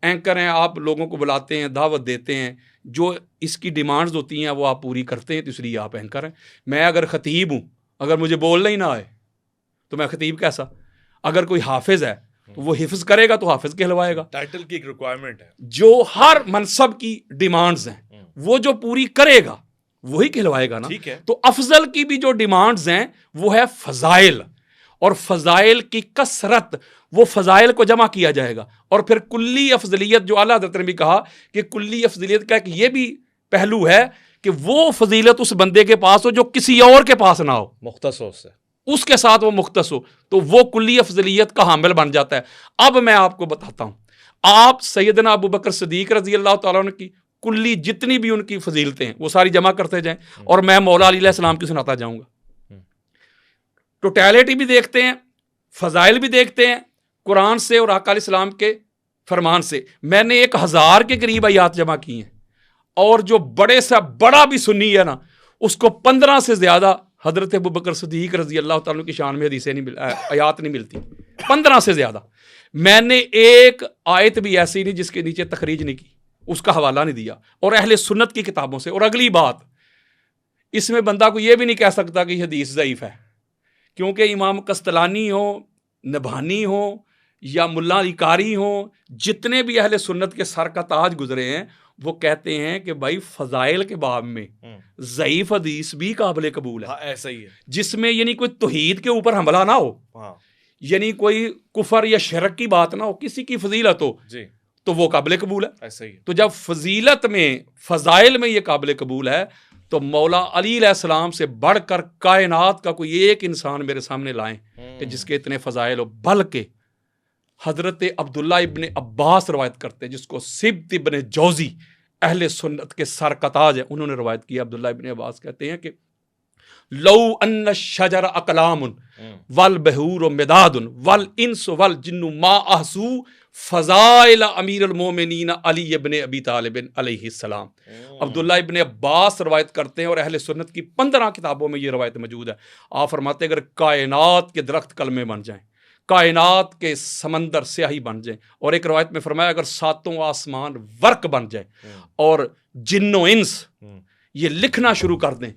اینکر ہیں، آپ لوگوں کو بلاتے ہیں، دعوت دیتے ہیں، جو اس کی ڈیمانڈز ہوتی ہیں وہ آپ پوری کرتے ہیں، تو اس لیے آپ اینکر ہیں۔ میں اگر خطیب ہوں، اگر مجھے بولنا ہی نہ آئے تو میں خطیب کیسا؟ اگر کوئی حافظ ہے تو وہ حفظ کرے گا تو حافظ کہلوائے گا۔ ٹائٹل کی ایک ریکوائرمنٹ ہے، جو ہر منصب کی ڈیمانڈز ہیں وہ جو پوری کرے گا وہی کہلوائے گا نا۔ ٹھیک ہے، تو افضل کی بھی جو ڈیمانڈز ہیں وہ ہے فضائل، اور فضائل کی کثرت، وہ فضائل کو جمع کیا جائے گا، اور پھر کلی افضلیت جو اعلیٰ حضرت نے بھی کہا کہ کلی افضلیت کا ایک یہ بھی پہلو ہے کہ وہ فضیلت اس بندے کے پاس ہو جو کسی اور کے پاس نہ ہو، مختص ہو، سے اس کے ساتھ وہ مختص ہو، تو وہ کلی افضلیت کا حامل بن جاتا ہے۔ اب میں آپ کو بتاتا ہوں، آپ سیدنا ابوبکر صدیق رضی اللہ تعالیٰ عنہ کی کلی جتنی بھی ان کی فضیلتیں ہیں وہ ساری جمع کرتے جائیں اور میں مولا علی علیہ السلام کی سناتا جاؤں گا. ٹوٹیلٹی بھی دیکھتے ہیں, فضائل بھی دیکھتے ہیں قرآن سے اور آقا علیہ السلام کے فرمان سے. میں نے 1000 کے قریب آیات جمع کی ہیں, اور جو بڑے سے بڑا بھی سنی ہے نا اس کو 15 سے زیادہ حضرت ابوبکر صدیق رضی اللہ تعالیٰ کی شان میں حدیثیں نہیں آیات نہیں ملتی, 15 سے زیادہ. میں نے ایک آیت بھی ایسی نہیں جس کے نیچے تخریج نہیں کی, اس کا حوالہ نہیں دیا, اور اہل سنت کی کتابوں سے. اور اگلی بات, اس میں بندہ کو یہ بھی نہیں کہہ سکتا کہ یہ حدیث ضعیف ہے, کیونکہ امام قسطلانی ہو, نبھانی ہو یا ملا علی قاری ہو, جتنے بھی اہل سنت کے سر کا تاج گزرے ہیں وہ کہتے ہیں کہ بھائی فضائل کے باب میں ضعیف حدیث بھی قابل قبول ہے. ایسا ہی ہے, جس میں یعنی کوئی توحید کے اوپر حملہ نہ ہو, یعنی کوئی کفر یا شرک کی بات نہ ہو, کسی کی فضیلت ہو جی تو وہ قابل قبول ہے. ایسا ہی ہے. تو جب فضیلت میں, فضائل میں یہ قابل قبول ہے تو مولا علی علیہ السلام سے بڑھ کر کائنات کا کوئی ایک انسان میرے سامنے لائیں کہ جس کے اتنے فضائل ہو. بلکہ حضرت عبداللہ ابن عباس روایت کرتے ہیں, جس کو سبت ابن جوزی اہل سنت کے سر کا تاج ہے, انہوں نے روایت کیا. عبداللہ ابن عباس کہتے ہیں کہ لو ان الشجر اقلام والبحور مداد والانس والجن ما احصو فضائل امیر المومنین علی ابن ابی طالب علیہ السلام. عبداللہ ابن عباس روایت کرتے ہیں, اور اہل سنت کی 15 کتابوں میں یہ روایت موجود ہے. آپ فرماتے ہیں اگر کائنات کے درخت کلمے بن جائیں, کائنات کے سمندر سیاہی بن جائیں, اور ایک روایت میں فرمایا اگر 7 آسمان ورق بن جائیں اور جن و انس یہ لکھنا شروع کر دیں,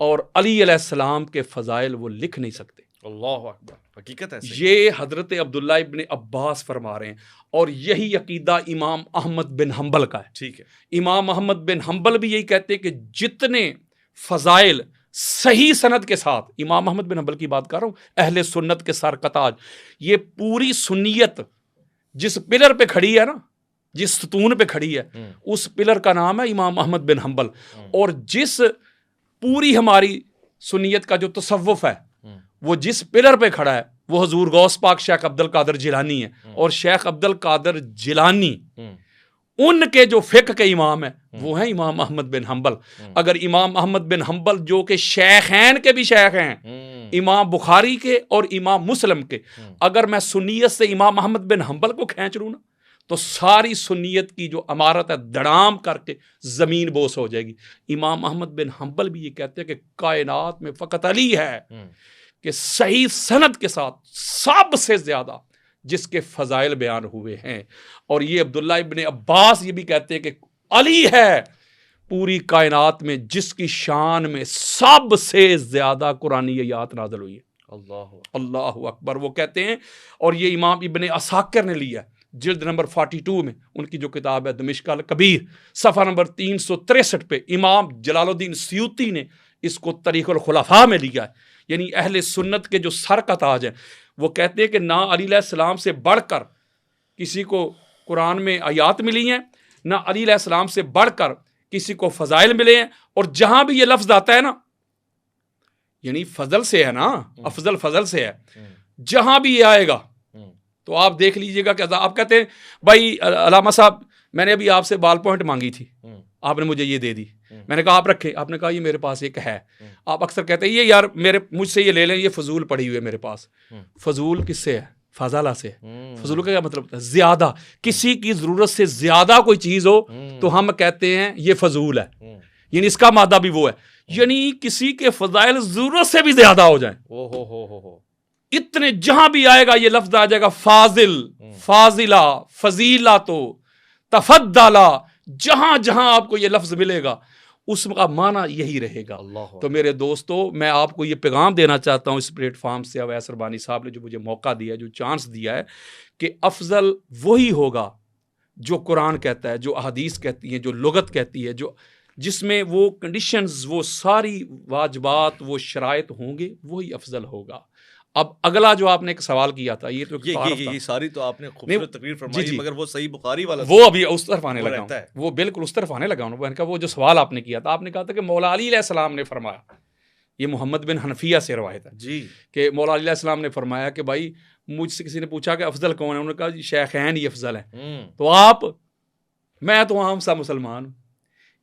اور علی علیہ السلام کے فضائل وہ لکھ نہیں سکتے. اللہ اکبر, حقیقت ہے. یہ حضرت عبداللہ ابن عباس فرما رہے ہیں, اور یہی عقیدہ امام احمد بن حنبل کا ہے. ٹھیک ہے. امام احمد بن حنبل بھی یہی کہتے ہیں کہ جتنے فضائل صحیح سند کے ساتھ, امام احمد بن حنبل کی بات کر رہا ہوں, اہل سنت کے سر کا تاج, یہ پوری سنیت جس پلر پہ کھڑی ہے نا, جس ستون پہ کھڑی ہے, اس پلر کا نام ہے امام احمد بن حنبل. اور جس پوری ہماری سنیت کا جو تصوف ہے وہ جس پلر پہ کھڑا ہے وہ حضور غوث پاک شیخ عبد القادر جیلانی ہے. اور شیخ عبد القادر جیلانی ان کے جو فقہ کے امام ہیں وہ ہیں امام احمد بن حنبل. اگر امام احمد بن حنبل جو کہ شیخین کے بھی شیخ ہیں, امام بخاری کے اور امام مسلم کے, اگر میں سنیت سے امام احمد بن حنبل کو کھینچ لوں نا تو ساری سنیت کی جو عمارت ہے دڑام کر کے زمین بوس ہو جائے گی. امام احمد بن حنبل بھی یہ کہتے ہیں کہ کائنات میں فقط علی ہے کہ صحیح سند کے ساتھ سب سے زیادہ جس کے فضائل بیان ہوئے ہیں. اور یہ عبداللہ ابن عباس یہ بھی کہتے ہیں کہ علی ہے پوری کائنات میں جس کی شان میں سب سے زیادہ قرآنی آیات نازل ہوئی ہے. اللہ اکبر. وہ کہتے ہیں, اور یہ امام ابن عساکر نے لیا جلد نمبر 42 میں, ان کی جو کتاب ہے دمشق الکبیر, صفحہ نمبر 363 پہ امام جلال الدین سیوطی نے اس کو طریق الخلفاء میں لیا ہے. یعنی اہل سنت کے جو سر کا تاج ہے وہ کہتے ہیں کہ نہ علی علیہ السلام سے بڑھ کر کسی کو قرآن میں آیات ملی ہیں, نہ علی علیہ السلام سے بڑھ کر کسی کو فضائل ملے ہیں. اور جہاں بھی یہ لفظ آتا ہے نا, یعنی فضل سے ہے نا, افضل فضل سے ہے, جہاں بھی یہ آئے گا تو آپ دیکھ لیجئے گا کہ آپ کہتے ہیں بھائی علامہ صاحب میں نے ابھی آپ سے بال پوائنٹ مانگی تھی, آپ نے مجھے یہ دے دی, میں نے کہا آپ رکھیں, آپ نے کہا یہ میرے پاس ایک ہے. آپ اکثر کہتے ہیں یہ یار مجھ سے یہ لے لیں, یہ فضول پڑی ہوئی ہے میرے پاس. فضول کس سے ہے؟ فضالہ سے. فضول کا کیا مطلب ہوتا ہے؟ زیادہ, کسی کی ضرورت سے زیادہ کوئی چیز ہو تو ہم کہتے ہیں یہ فضول ہے, یعنی اس کا مادہ بھی وہ ہے, یعنی کسی کے فضائل ضرورت سے بھی زیادہ ہو جائیں. اتنے جہاں بھی آئے گا یہ لفظ آ جائے گا فاضل, فاضلہ, فضیلہ, تفضلہ, جہاں جہاں آپ کو یہ لفظ ملے گا اس کا معنی یہی رہے گا. تو میرے دوستو, میں آپ کو یہ پیغام دینا چاہتا ہوں اس پلیٹ فارم سے, اویس ربانی صاحب نے جو مجھے موقع دیا ہے, جو چانس دیا ہے, کہ افضل وہی ہوگا جو قرآن کہتا ہے, جو احادیث کہتی ہیں, جو لغت کہتی ہے, جس میں وہ کنڈیشنز, وہ ساری واجبات, وہ شرائط ہوں گے, وہی افضل ہوگا. اب اگلا جو آپ نے ایک سوال کیا تھا, یہ تو یہ ساری تو آپ نے خوبصورت تقریر فرمائی, مگر وہ صحیح بخاری والا وہ ابھی اس طرف آنے لگا ہوں, وہ بالکل اس طرف آنے لگا ہوں. میں نے کہا وہ جو سوال آپ نے کیا تھا, آپ نے کہا تھا کہ مولا علی علیہ السلام نے فرمایا, یہ محمد بن حنفیہ سے روایت ہے جی, کہ مولا علی علیہ السلام نے فرمایا کہ بھائی مجھ سے کسی نے پوچھا کہ افضل کون ہے, انہوں نے کہا شیخین ہی افضل ہیں. تو میں تو عام سا مسلمان ہوں,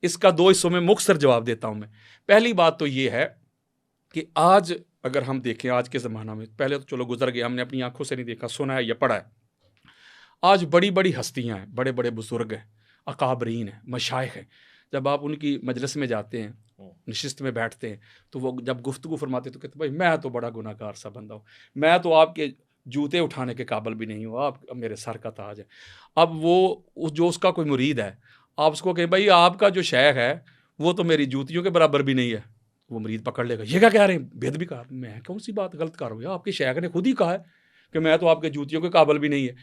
اس کا 2 حصوں میں مختصر جواب دیتا ہوں میں. پہلی بات تو یہ ہے کہ آج اگر ہم دیکھیں آج کے زمانہ میں، پہلے تو چلو گزر گیا، ہم نے اپنی آنکھوں سے نہیں دیکھا، سنا ہے یا پڑھا ہے. آج بڑی بڑی ہستیاں ہیں، بڑے بڑے بزرگ ہیں، اکابرین ہیں، مشائخ ہیں. جب آپ ان کی مجلس میں جاتے ہیں، نشست میں بیٹھتے ہیں، تو وہ جب گفتگو فرماتے ہیں تو کہتے ہیں بھائی میں تو بڑا گناہ گار سا بندہ ہوں، میں تو آپ کے جوتے اٹھانے کے قابل بھی نہیں ہوں، آپ میرے سر کا تاج ہے. اب وہ جو اس کا کوئی مرید ہے، آپ اس کو کہیں بھائی آپ کا جو شیخ ہے وہ تو میری جوتیوں کے برابر بھی نہیں ہے، وہ مرید پکڑ لے گا، یہ کیا کہہ رہے ہیں، بید بھی کہا. میں کون سی بات غلط کر رہا ہوں، آپ کے شیخ نے خود ہی کہا ہے کہ میں تو آپ کے جوتیوں کے قابل بھی نہیں ہے.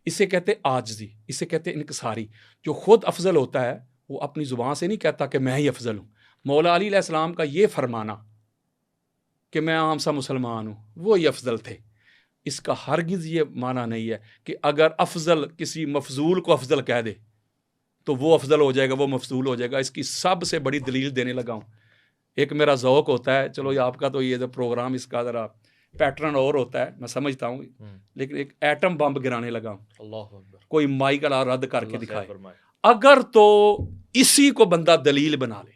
اسے کہتے عاجزی، اسے کہتے انکساری. جو خود افضل ہوتا ہے وہ اپنی زبان سے نہیں کہتا کہ میں ہی افضل ہوں. مولا علی علیہ السلام کا یہ فرمانا کہ میں عام سا مسلمان ہوں، وہی افضل تھے. اس کا ہرگز یہ معنی نہیں ہے کہ اگر افضل کسی مفضول کو افضل کہہ دے تو وہ افضل ہو جائے گا، وہ مفضول ہو جائے گا. اس کی سب سے بڑی دلیل دینے لگا ہوں. ایک میرا ذوق ہوتا ہے، چلو یہ آپ کا تو یہ جو پروگرام اس کا ذرا پیٹرن اور ہوتا ہے، میں سمجھتا ہوں، لیکن ایک ایٹم بم گرانے لگا ہوں. اللہ اکبر. کوئی مائیکل رد کر کے اللہ دکھائے. خیر فرمائے. اگر تو اسی کو بندہ دلیل بنا لے،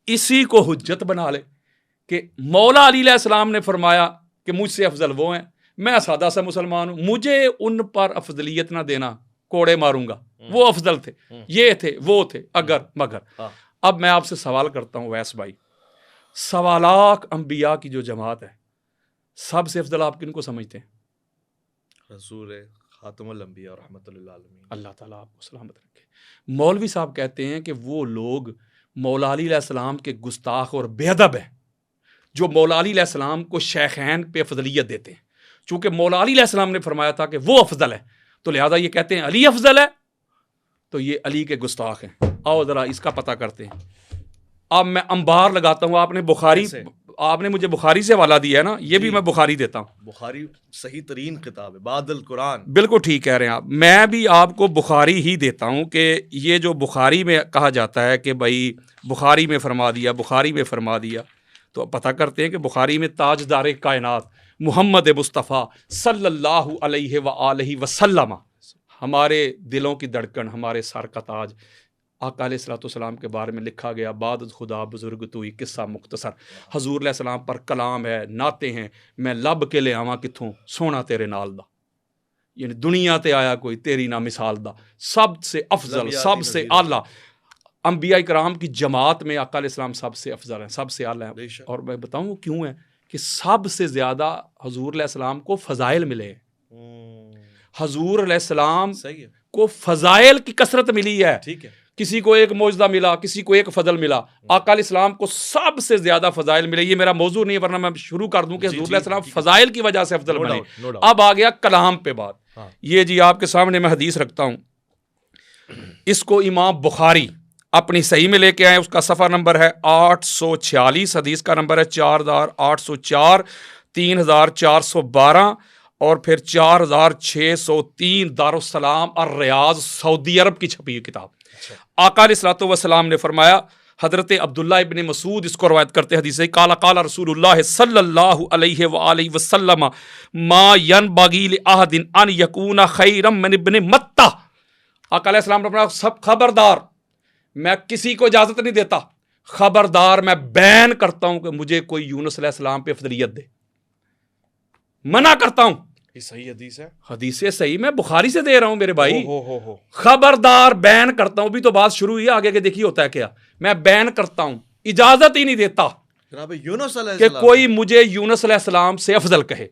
اسی کو حجت بنا لے کہ مولا علی علیہ السلام نے فرمایا کہ مجھ سے افضل وہ ہیں، میں سادہ سا مسلمان ہوں، مجھے ان پر افضلیت نہ دینا، کوڑے ماروں گا، وہ افضل تھے، یہ تھے، وہ تھے، اگر مگر. اب میں آپ سے سوال کرتا ہوں ویس بھائی، 1.25 انبیاء کی جو جماعت ہے، سب سے افضل آپ کن کو سمجھتے ہیں؟ رسول خاتم الانبیاء رحمۃ اللہ علیہ. اللہ تعالیٰ آپ کو سلامت رکھے. مولوی صاحب کہتے ہیں کہ وہ لوگ مولا علی علیہ السلام کے گستاخ اور بے ادب ہیں جو مولا علی علیہ السلام کو شیخین پہ افضلیت دیتے ہیں. چونکہ مولا علی علیہ السلام نے فرمایا تھا کہ وہ افضل ہے، تو لہذا یہ کہتے ہیں علی افضل ہے، تو یہ علی کے گستاخ ہیں. آؤ ذرا اس کا پتہ کرتے ہیں. اب میں انبار لگاتا ہوں، آپ نے مجھے بخاری سے حوالہ دیا ہے نا، یہ بھی میں بخاری دیتا ہوں. بخاری صحیح ترین کتاب ہے بعد القرآن. بالکل ٹھیک کہہ رہے ہیں آپ. میں بھی آپ کو بخاری ہی دیتا ہوں کہ یہ جو بخاری میں کہا جاتا ہے کہ بھائی بخاری میں فرما دیا، بخاری میں فرما دیا، تو پتہ کرتے ہیں کہ بخاری میں تاجدار کائنات محمد مصطفیٰ صلی اللہ علیہ وآلہ وسلم، ہمارے دلوں کی دھڑکن، ہمارے سر کا تاج، آقا علیہ الصلوۃ والسلام کے بارے میں لکھا گیا بعد خدا بزرگ توئی، قصہ مختصر. حضور علیہ السلام پر کلام ہے، نعتیں ہیں، میں لب کے لے آواں کتھوں سونا تیرے نال دا، یعنی دنیا تے آیا کوئی تیری نہ مثال دا. سب سے افضل، سب سے اعلیٰ انبیاء کرام کی جماعت میں آقا علیہ السلام سب سے افضل ہیں، سب سے اعلیٰ ہیں. اور میں بتاؤں وہ کیوں ہے کہ سب سے زیادہ حضور علیہ السلام کو فضائل ملے ہیں. حضور علیہ السلام کو فضائل کی کثرت ملی ہے. ٹھیک ہے، کسی کو ایک معجزہ ملا، کسی کو ایک فضل ملا. آقا علیہ السلام کو سب سے زیادہ فضائل ملے. یہ میرا موضوع نہیں ہے، ورنہ میں شروع کر دوں کہ حضور علیہ السلام فضائل کی وجہ سے افضل بنے. اب آ گیا کلام پہ بات. یہ جی آپ کے سامنے میں حدیث رکھتا ہوں، اس کو امام بخاری اپنی صحیح میں لے کے آئے. اس کا صفحہ نمبر ہے 846، حدیث کا نمبر ہے 4804، 3412 اور پھر 4603. دارالسلام الریاض سعودی عرب کی چھپی ہوئی کتاب. آقا علیہ الصلوۃ والسلام نے فرمایا، حضرت عبداللہ ابن مسعود اس کو روایت کرتے حدیث ہے، قال قال رسول اللہ صلی اللہ علیہ وآلہ وسلم ما ینبغی لأحد ان یکون خیرا من ابن متہ. آقا علیہ السلام نے فرمایا سب خبردار، میں کسی کو اجازت نہیں دیتا، خبردار میں بین کرتا ہوں کہ مجھے کوئی یونس علیہ السلام پہ افضلیت دے، منع کرتا ہوں. یہ صحیح حدیث ہے، حدیث صحیح میں بخاری سے دے رہا ہوں میرے بھائی. خبردار بین کرتا ہوں. بھی تو بات شروع ہوئی ہے، آگے کے دیکھیے ہوتا ہے کیا. میں بین کرتا ہوں، اجازت ہی نہیں دیتا جناب یونس علیہ کہ السلام کوئی مجھے یونس علیہ السلام سے افضل کہے.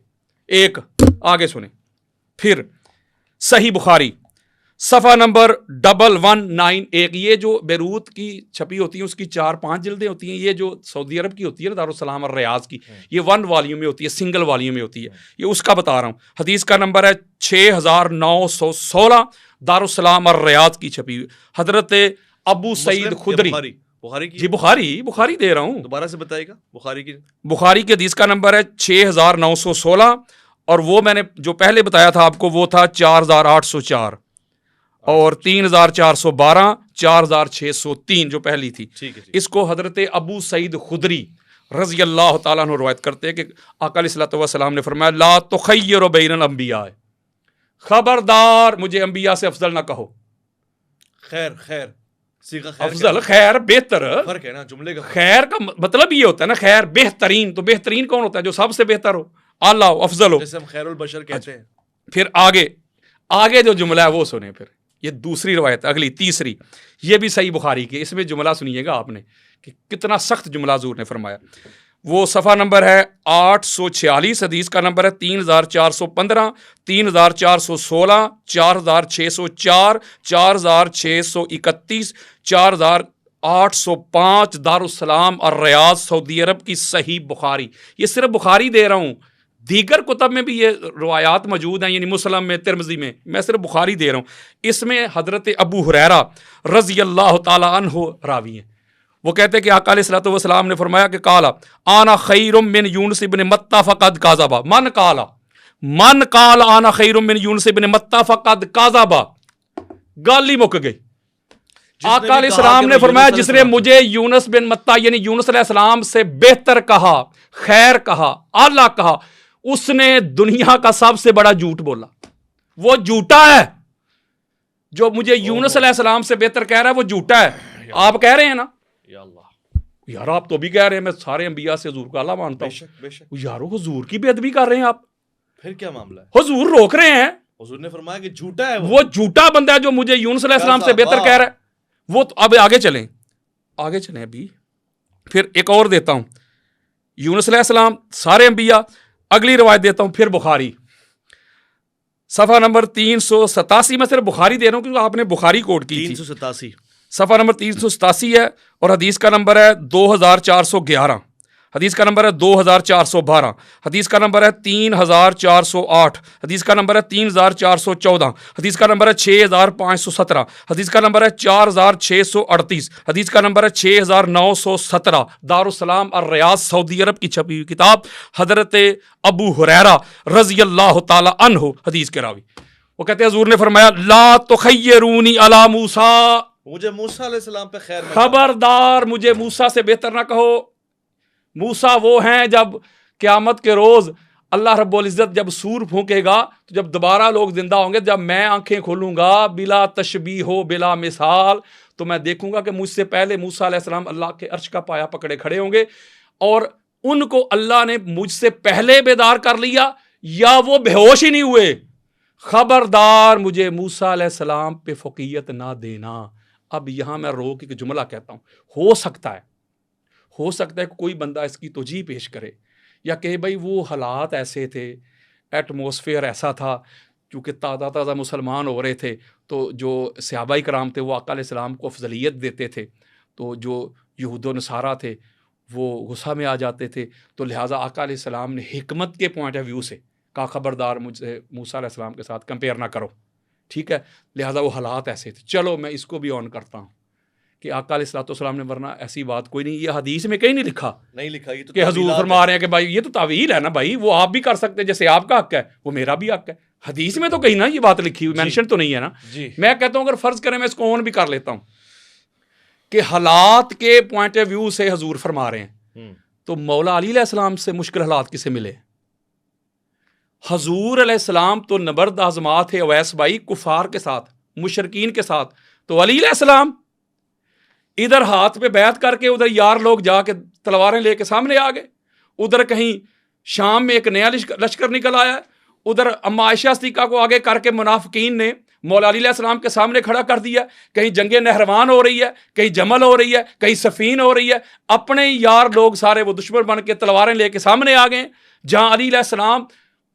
ایک آگے سنیں. پھر صحیح بخاری صفحہ نمبر 1191. یہ جو بیروت کی چھپی ہوتی ہیں اس کی 4-5 جلدیں ہوتی ہیں. یہ جو سعودی عرب کی ہوتی ہے دارالسلام الریاض کی، یہ 1 والیوم میں ہوتی ہے، سنگل والیوم میں ہوتی ہے. یہ اس کا بتا رہا ہوں. حدیث کا نمبر ہے 6916، دارالسلام الریاض کی چھپی ہوئی. حضرت ابو سعید خدری، بخاری کی، جی بخاری دے رہا ہوں، دوبارہ سے بتائے گا. بخاری کی حدیث کا نمبر ہے 6916، اور وہ میں نے جو پہلے بتایا تھا آپ کو وہ تھا 4804 اور 3412، 4603 جو پہلی تھی. اس کو حضرت ابو سعید خدری رضی اللہ تعالیٰ عنہ روایت کرتے ہیں کہ آقا علیہ الصلوۃ والسلام نے فرمایا لا تخیر بین الانبیاء، خبردار مجھے انبیاء سے افضل نہ کہو. خیر صیغہ خیر افضل، خیر، بہتر. فرق ہے نا جملے کا. خیر کا مطلب یہ ہوتا ہے نا، خیر بہترین. تو بہترین کون ہوتا ہے؟ جو سب سے بہتر ہو، اعلیٰ ہو، افضل ہو. جیسے ہم خیر البشر کہتے ہیں. پھر آگے جو جملہ ہے وہ سنیں. پھر یہ دوسری روایت، اگلی تیسری، یہ بھی صحیح بخاری کی. اس میں جملہ سنیے گا آپ نے کہ کتنا سخت جملہ حضور نے فرمایا. وہ صفحہ نمبر ہے 846، حدیث کا نمبر ہے 3415، 3416، 4604، 4631، 4805. دارالسلام الریاض، سعودی عرب کی صحیح بخاری. یہ صرف بخاری دے رہا ہوں، دیگر کتب میں بھی یہ روایات موجود ہیں، یعنی مسلم میں، ترمذی میں. میں صرف بخاری دے رہا ہوں. اس میں حضرت ابو ہریرہ رضی اللہ تعالی عنہ راوی ہیں. وہ کہتے ہیں کہ آقا علیہ الصلوۃ والسلام نے فرمایا کہ قال انا خیر من یونس بن متی فقد کذب. من قال انا خیر من یونس بن متی فقد کذب. گال ہی مک گئی. آقا علیہ السلام نے فرمایا جس نے مجھے یونس بن متی یعنی یونس علیہ السلام سے بہتر کہا، خیر کہا، اعلیٰ کہا، اس نے دنیا کا سب سے بڑا جھوٹ بولا. وہ جھوٹا ہے. جو مجھے یونس علیہ السلام سے بہتر کہہ رہا ہے وہ جھوٹا ہے. آپ کہہ رہے ہیں نا یا اللہ، یار آپ تو بھی کہہ رہے ہیں میں سارے انبیاء سے حضور کو اعلیٰ مانتا ہوں. بے شک. یارو حضور کی بے ادبی کر رہے ہیں آپ. پھر کیا معاملہ ہے؟ حضور روک رہے ہیں. حضور نے فرمایا کہ جھوٹا ہے وہ جھوٹا بندہ ہے جو مجھے یونس علیہ السلام سے بہتر کہہ رہا ہے. وہ تو اب آگے چلیں ابھی. پھر ایک اور دیتا ہوں، یونس علیہ السلام، سارے انبیاء. اگلی روایت دیتا ہوں پھر بخاری، صفحہ نمبر 387. میں صرف بخاری دے رہا ہوں کیونکہ آپ نے بخاری کوٹ کی تھی. 387 صفحہ نمبر 387 ہے اور حدیث کا نمبر ہے 2411، حدیث کا نمبر ہے 2412، حدیث کا نمبر ہے 3408، حدیث کا نمبر ہے 3414، حدیث کا نمبر ہے 6517، حدیث کا نمبر ہے 4638، حدیث کا نمبر ہے 6917. دارالسلام الریاض، سعودی عرب کی چھپی ہوئی کتاب. حضرت ابو ہریرہ رضی اللہ تعالی عنہ حدیث کے راوی. وہ کہتے ہیں حضور نے فرمایا لا تخیرونی علی موسیٰ. مجھے موسیٰ علیہ السلام پہ خیر میں خبردار مجھے موسیٰ سے بہتر نہ کہو. موسیٰ وہ ہیں جب قیامت کے روز اللہ رب العزت جب سور پھونکے گا تو جب دوبارہ لوگ زندہ ہوں گے، جب میں آنکھیں کھولوں گا بلا تشبیہ ہو بلا مثال، تو میں دیکھوں گا کہ مجھ سے پہلے موسیٰ علیہ السلام اللہ کے عرش کا پایا پکڑے کھڑے ہوں گے اور ان کو اللہ نے مجھ سے پہلے بیدار کر لیا یا وہ بے ہوش ہی نہیں ہوئے. خبردار مجھے موسیٰ علیہ السلام پہ فوقیت نہ دینا. اب یہاں میں روک کے جملہ کہتا ہوں، ہو سکتا ہے کہ کوئی بندہ اس کی توجیہ پیش کرے یا کہ بھائی وہ حالات ایسے تھے، ایٹماسفیئر ایسا تھا، کیونکہ تازہ مسلمان ہو رہے تھے تو جو صحابہ کرام تھے وہ آقا علیہ السلام کو افضلیت دیتے تھے، تو جو یہود و نصارہ تھے وہ غصہ میں آ جاتے تھے، تو لہٰذا آقا علیہ السلام نے حکمت کے پوائنٹ آف ویو سے کہا خبردار مجھ سے موسیٰ علیہ السلام کے ساتھ کمپیئر نہ کرو. ٹھیک ہے، لہٰذا وہ حالات ایسے تھے. چلو میں اس کو بھی آن کرتا ہوں کہ آقا علیہ السلام نے، ورنہ ایسی بات کوئی نہیں، یہ حدیث میں کہیں نہیں لکھا یہ تو کہ حضور فرما رہے ہیں کہ بھائی یہ تو تعویل ہے نا بھائی، وہ آپ بھی کر سکتے ہیں، جیسے آپ کا حق ہے وہ میرا بھی حق ہے. حدیث میں تو کہیں نا یہ بات لکھی ہوئی، مینشن تو نہیں ہے نا. میں کہتا ہوں اگر فرض کریں میں اس کو آن بھی کر لیتا ہوں کہ حالات کے پوائنٹ آف ویو سے حضور فرما رہے ہیں، تو مولا علی علیہ السلام سے مشکل حالات کسے ملے؟ حضور علیہ السلام تو نبرد آزمات ہے اویس بھائی کفار کے ساتھ، مشرکین کے ساتھ، تو علی علیہ السلام ادھر ہاتھ پہ بیعت کر کے ادھر یار لوگ جا کے تلواریں لے کے سامنے آ گئے، ادھر کہیں شام میں ایک نیا لشکر نکل آیا، ادھر اما عائشہ صدیقہ کو آگے کر کے منافقین نے مولا علی علیہ السلام کے سامنے کھڑا کر دیا. کہیں جنگ نہروان ہو رہی ہے، کہیں جمل ہو رہی ہے، کہیں صفین ہو رہی ہے، اپنے یار لوگ سارے وہ دشمن بن کے تلواریں لے کے سامنے آ گئے. جہاں علی علیہ السلام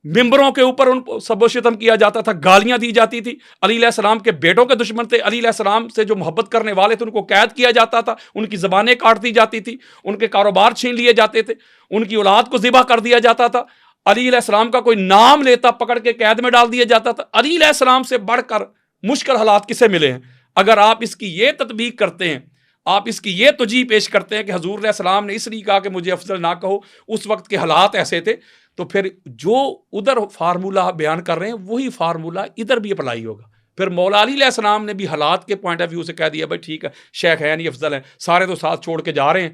ممبروں کے اوپر ان کو سب و شتم کیا جاتا تھا، گالیاں دی جاتی تھی، علی علیہ السلام کے بیٹوں کے دشمن تھے، علی علیہ السلام سے جو محبت کرنے والے تھے ان کو قید کیا جاتا تھا، ان کی زبانیں کاٹ دی جاتی تھی، ان کے کاروبار چھین لیے جاتے تھے، ان کی اولاد کو ذبح کر دیا جاتا تھا، علی علیہ السلام کا کوئی نام لیتا پکڑ کے قید میں ڈال دیا جاتا تھا. علی علیہ السلام سے بڑھ کر مشکل حالات کسے ملے ہیں؟ اگر آپ اس کی یہ تطبیق کرتے ہیں، آپ اس کی یہ توجیہ پیش کرتے ہیں کہ حضور علیہ السلام نے اس لیے کہا کہ مجھے افضل نہ کہو، اس وقت کے حالات ایسے تھے، تو پھر جو ادھر فارمولہ بیان کر رہے ہیں وہی فارمولہ ادھر بھی اپلائی ہوگا. پھر مولا علی علیہ السلام نے بھی حالات کے پوائنٹ آف ویو سے کہہ دیا بھائی ٹھیک ہے شیخ ہے نہیں افضل ہیں، سارے تو ساتھ چھوڑ کے جا رہے ہیں،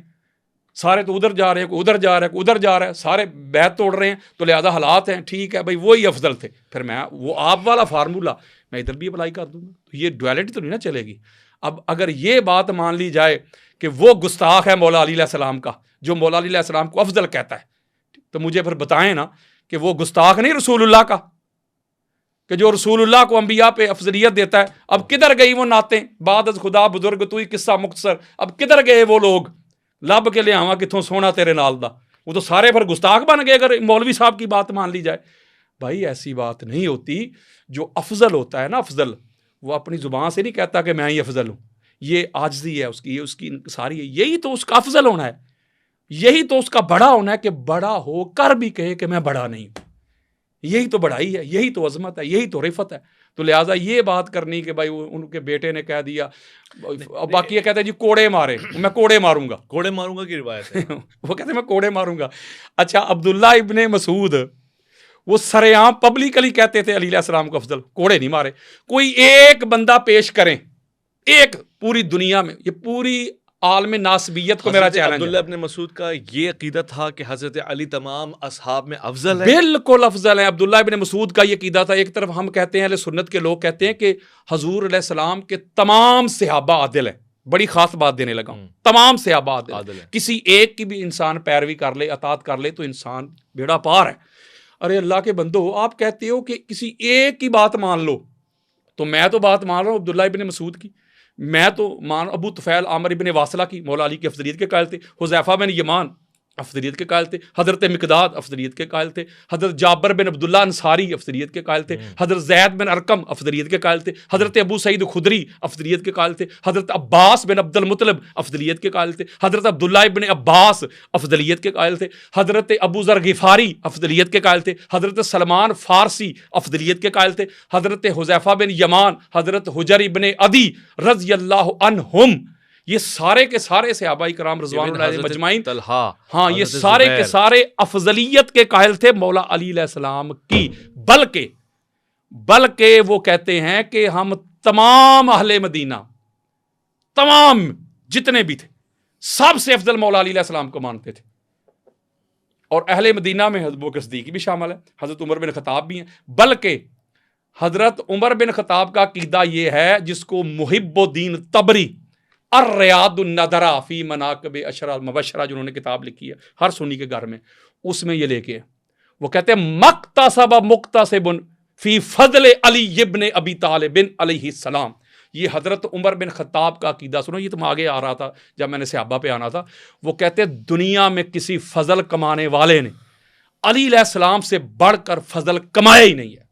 سارے تو ادھر جا رہے ہیں، کوئی ادھر جا رہا ہے، کوئی ادھر جا رہا ہے، سارے بیعت توڑ رہے ہیں، تو لہذا حالات ہیں، ٹھیک ہے بھائی وہی افضل تھے. پھر میں وہ آپ والا فارمولہ میں ادھر بھی اپلائی کر دوں گا، تو یہ ڈویلٹی تو نہیں نا چلے گی. اب اگر یہ بات مان لی جائے کہ وہ گستاخ ہے مولا علی علیہ السلام کا جو مولا علی علیہ السلام کو افضل کہتا ہے، تو مجھے پھر بتائیں نا کہ وہ گستاخ نہیں رسول اللہ کا، کہ جو رسول اللہ کو انبیاء پہ افضلیت دیتا ہے؟ اب کدھر گئی وہ نعتیں، بعد از خدا بزرگ تو ہی قصہ مختصر، اب کدھر گئے وہ لوگ؟ لب کے لے آواں کتھوں سونا تیرے نال دا، وہ تو سارے پھر گستاخ بن گئے اگر مولوی صاحب کی بات مان لی جائے۔ بھائی ایسی بات نہیں ہوتی، جو افضل ہوتا ہے نا افضل، وہ اپنی زبان سے نہیں کہتا کہ میں ہی افضل ہوں، یہ عاجزی ہے اس کی، یہ اس کی ساری ہے، یہی تو اس کا افضل ہونا ہے، یہی تو اس کا بڑا ہونا ہے کہ بڑا ہو کر بھی کہے کہ میں بڑا نہیں ہوں، یہی تو بڑائی ہے، یہی تو عظمت ہے، یہی تو رفت ہے۔ تو لہٰذا یہ بات کرنی کہ بھائی ان کے بیٹے نے کہہ دیا، باقی یہ کہتا ہے جی کوڑے مارے، میں کوڑے ماروں گا، کوڑے ماروں گا کی روایت ہے وہ کہتے ہیں میں کوڑے ماروں گا۔ اچھا عبداللہ ابن مسعود وہ سر عام پبلکلی کہتے تھے علی علیہ السلام کو افضل، کوڑے نہیں مارے۔ کوئی ایک بندہ پیش کریں، ایک پوری دنیا میں، یہ پوری عالم ناسبیت کو میرا چیلنج ہے۔ عبداللہ ابن مسعود کا یہ عقیدہ تھا کہ حضرت علی تمام اصحاب میں افضل ہے، بالکل افضل ہے۔ عبداللہ ابن مسعود کا یہ عقیدہ تھا۔ ایک طرف ہم کہتے ہیں، اہل سنت کے لوگ کہتے ہیں کہ حضور علیہ السلام کے تمام صحابہ عادل ہیں، بڑی خاص بات دینے لگا ہوں، تمام صحابہ عادل ہیں، کسی ایک کی بھی انسان پیروی کر لے، اطاعت کر لے تو انسان بیڑا پار ہے۔ ارے اللہ کے بندو، آپ کہتے ہو کہ کسی ایک کی بات مان لو، تو میں تو بات مان رہا ہوں عبداللہ ابن مسعود کی، میں تو مان ابو طفیل عامر ابن واصلہ کی، مولا علی کی افضلیت کے قائل تھے، حذیفہ بن یمان افضلیت کے قائل تھے، حضرت مقداد افضلیت کے قائل تھے، حضرت جابر بن عبداللہ انصاری افضلیت کے قائل تھے، حضرت زید بن ارقم افضلیت کے قائل تھے، حضرت ابو سعید خدری افضلیت کے قائل تھے، حضرت عباس بن عبد المطلب افضلیت کے قائل تھے، حضرت عبداللہ ابن عباس افضلیت کے قائل تھے، حضرت ابو ذر غفاری افضلیت کے قائل تھے، حضرت سلمان فارسی افضلیت کے قائل تھے، حضرت حذیفہ بن یمان، حضرت حجر ابن عدی رضی اللہ عنہم، یہ سارے کے سارے صحابہ کرام رضوان اللہ علیہم اجمعین، ہاں یہ سارے کے سارے افضلیت کے قائل تھے مولا علی علیہ السلام کی، بلکہ وہ کہتے ہیں کہ ہم تمام اہل مدینہ، تمام جتنے بھی تھے، سب سے افضل مولا علی علیہ السلام کو مانتے تھے۔ اور اہل مدینہ میں حضرت ابوبکر صدیق بھی شامل ہے، حضرت عمر بن خطاب بھی ہیں، بلکہ حضرت عمر بن خطاب کا عقیدہ یہ ہے جس کو محب الدین طبری الریاض الندرہ فی مناقب اشرا المبشرہ جنہوں نے کتاب لکھی ہے ہر سنی کے گھر میں، اس میں یہ لے کے وہ کہتے ہیں مقتصب مقتصب فی فضل علی ابن ابی طالب علیہ السلام۔ یہ حضرت عمر بن خطاب کا عقیدہ سنو، یہ تو آگے آ رہا تھا جب میں نے صحابہ پہ آنا تھا۔ وہ کہتے ہیں دنیا میں کسی فضل کمانے والے نے علی علیہ السلام سے بڑھ کر فضل کمایا ہی نہیں ہے،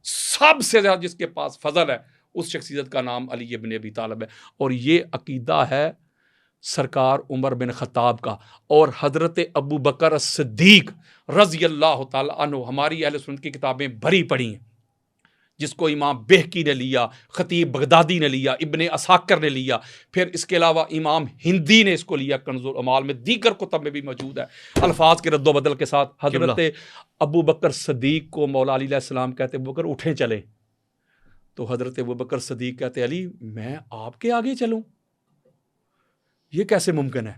سب سے زیادہ جس کے پاس فضل ہے اس شخصیت کا نام علی ابن ابی طالب ہے، اور یہ عقیدہ ہے سرکار عمر بن خطاب کا۔ اور حضرت ابو بکر صدیق رضی اللہ تعالی عنہ، ہماری اہل سنت کی کتابیں بھری پڑی ہیں، جس کو امام بہقی نے لیا، خطیب بغدادی نے لیا، ابن عساکر نے لیا، پھر اس کے علاوہ امام ہندی نے اس کو لیا کنز العمال میں، دیگر کتب میں بھی موجود ہے الفاظ کے رد و بدل کے ساتھ۔ حضرت ابو بکر صدیق کو مولا علی علیہ السلام کہتے ابو بکر اٹھیں چلیں، تو حضرت ابو بکر صدیق کہتے علی میں آپ کے آگے چلوں، یہ کیسے ممکن ہے؟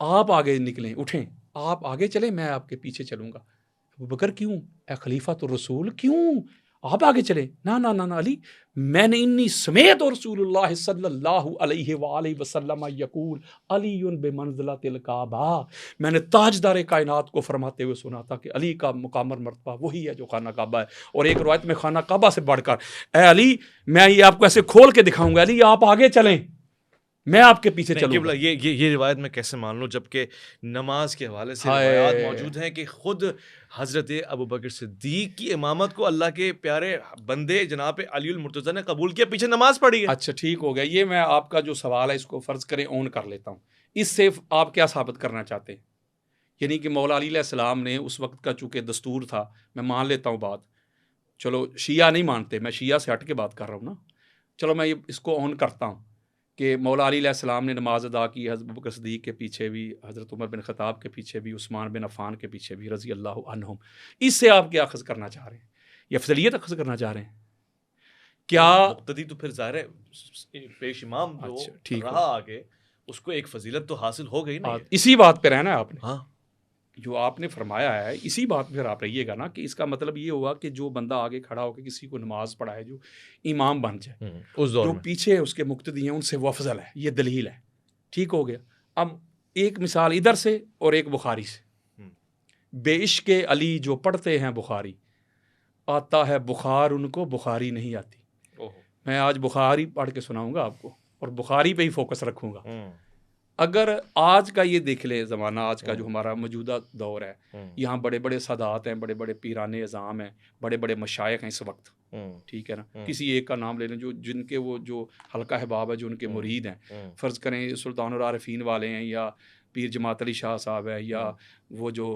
آپ آگے نکلیں، اٹھیں، آپ آگے چلیں، میں آپ کے پیچھے چلوں گا۔ ابو بکر کیوں؟ اے خلیفۃ الرسول کیوں آپ آگے چلیں؟ نہ علی، میں نے انی سمیت رسول اللہ صلی اللہ علیہ وآلہ وسلم یقول علی بمنزلۃ الکعبہ، میں نے تاجدار کائنات کو فرماتے ہوئے سنا تھا کہ علی کا مقام اور مرتبہ وہی ہے جو خانہ کعبہ ہے، اور ایک روایت میں خانہ کعبہ سے بڑھ کر، اے علی میں یہ آپ کو ایسے کھول کے دکھاؤں گا، علی آپ آگے چلیں میں آپ کے پیچھے چلوں گا۔ یہ روایت میں کیسے مان لوں جبکہ نماز کے حوالے سے روایات موجود ہیں کہ خود حضرت ابوبکر صدیق کی امامت کو اللہ کے پیارے بندے جناب علی المرتضیٰ نے قبول کیا، پیچھے نماز پڑھی ہے۔ اچھا ٹھیک ہو گیا، یہ میں آپ کا جو سوال ہے اس کو فرض کریں اون کر لیتا ہوں۔ اس سے آپ کیا ثابت کرنا چاہتے ہیں؟ یعنی کہ مولا علی علیہ السلام نے اس وقت کا چونکہ دستور تھا، میں مان لیتا ہوں بات، چلو شیعہ نہیں مانتے، میں شیعہ سے ہٹ کے بات کر رہا ہوں نا، چلو میں اس کو اون کرتا ہوں کہ مولا علی علیہ السلام نے نماز ادا کی، حضرت ابوبکر صدیق کے پیچھے بھی، حضرت عمر بن خطاب کے پیچھے بھی، عثمان بن عفان کے پیچھے بھی رضی اللہ عنہم۔ اس سے آپ کیا اخذ کرنا چاہ رہے ہیں؟ یہ افضلیت اخذ کرنا چاہ رہے ہیں کیا؟ مقتدی تو پھر ظاہر ہے پیش امام اچھا جو ٹھیک رہا آگے، اس کو ایک فضیلت تو حاصل ہو گئی نا۔ اسی بات پہ رہنا ہے آپ نے۔ ہاں جو آپ نے فرمایا ہے اسی بات پہ آپ رہیے گا نا کہ اس کا مطلب یہ ہوا کہ جو بندہ آگے کھڑا ہو کے کسی کو نماز پڑھائے جو امام بن جائے اس دور جو میں پیچھے اس کے مقتدی ہیں ان سے وہ افضل ہے، یہ دلیل ہے. ٹھیک ہو گیا. اب ایک مثال ادھر سے اور ایک بخاری سے. بے عشق علی جو پڑھتے ہیں بخاری، آتا ہے بخار ان کو بخاری نہیں آتی. میں آج بخاری پڑھ کے سناؤں گا آپ کو اور بخاری پہ ہی فوکس رکھوں گا. اگر آج کا یہ دیکھ لے زمانہ، آج کا جو ہمارا موجودہ دور ہے، یہاں بڑے بڑے سادات ہیں، بڑے بڑے پیران اعظام ہیں، بڑے بڑے مشائخ ہیں اس وقت، ٹھیک ہے نا. کسی ایک کا نام لے لیں جو جن کے وہ جو حلقہ احباب ہے، جو ان کے مرید ہیں، فرض کریں سلطان العارفین والے ہیں، یا پیر جماعت علی شاہ صاحب ہیں، یا وہ جو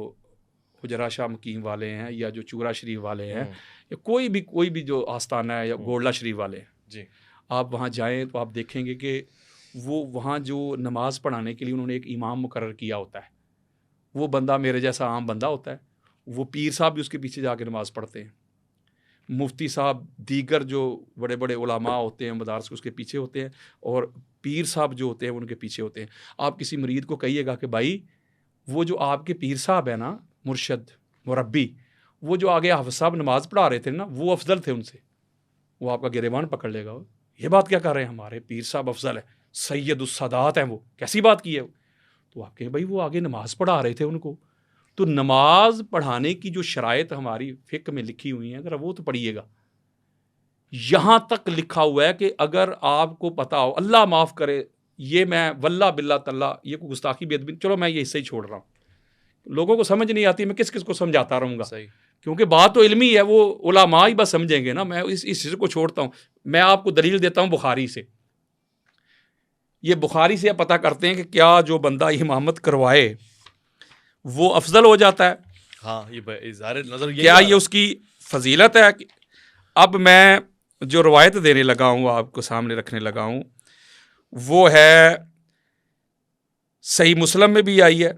حجرہ شاہ مقیم والے ہیں، یا جو چورا شریف والے ہیں، یا کوئی بھی جو آستانہ ہے، یا گولڈا شریف والے ہیں. جی آپ وہاں جائیں تو آپ دیکھیں گے کہ وہ وہاں جو نماز پڑھانے کے لیے انہوں نے ایک امام مقرر کیا ہوتا ہے. وہ بندہ میرے جیسا عام بندہ ہوتا ہے. وہ پیر صاحب بھی اس کے پیچھے جا کے نماز پڑھتے ہیں. مفتی صاحب، دیگر جو بڑے بڑے علماء ہوتے ہیں مدارس کے، اس کے پیچھے ہوتے ہیں، اور پیر صاحب جو ہوتے ہیں ان کے پیچھے ہوتے ہیں. آپ کسی مرید کو کہیے گا کہ بھائی وہ جو آپ کے پیر صاحب ہیں نا، مرشد مربی، وہ جو آگے حافظ صاحب نماز پڑھا رہے تھے نا، وہ افضل تھے ان سے. وہ آپ کا گریبان پکڑ لے گا. یہ بات کیا کر رہے ہیں، ہمارے پیر صاحب افضل ہے، سید السادات ہیں، وہ کیسی بات کی ہے؟ تو آپ کہیں بھائی وہ آگے نماز پڑھا رہے تھے ان کو. تو نماز پڑھانے کی جو شرائط ہماری فقہ میں لکھی ہوئی ہیں، ذرا وہ تو پڑھیے گا. یہاں تک لکھا ہوا ہے کہ اگر آپ کو پتا ہو، اللہ معاف کرے، یہ میں واللہ باللہ تعالیٰ یہ کوئی گستاخی بے ادبی، چلو میں یہ حصہ ہی چھوڑ رہا ہوں، لوگوں کو سمجھ نہیں آتی، میں کس کس کو سمجھاتا رہوں گا. صحیح. کیونکہ بات تو علمی ہے، وہ علماء ہی بس سمجھیں گے نا. میں اس حصے کو چھوڑتا ہوں. میں آپ کو دلیل دیتا ہوں بخاری سے. یہ بخاری سے پتہ کرتے ہیں کہ کیا جو بندہ امامت کروائے وہ افضل ہو جاتا ہے. ہاں، یہ اظہار نظر کیا یہ اس کی فضیلت ہے؟ اب میں جو روایت دینے لگا ہوں، آپ کو سامنے رکھنے لگا ہوں، وہ ہے صحیح مسلم میں بھی آئی ہے.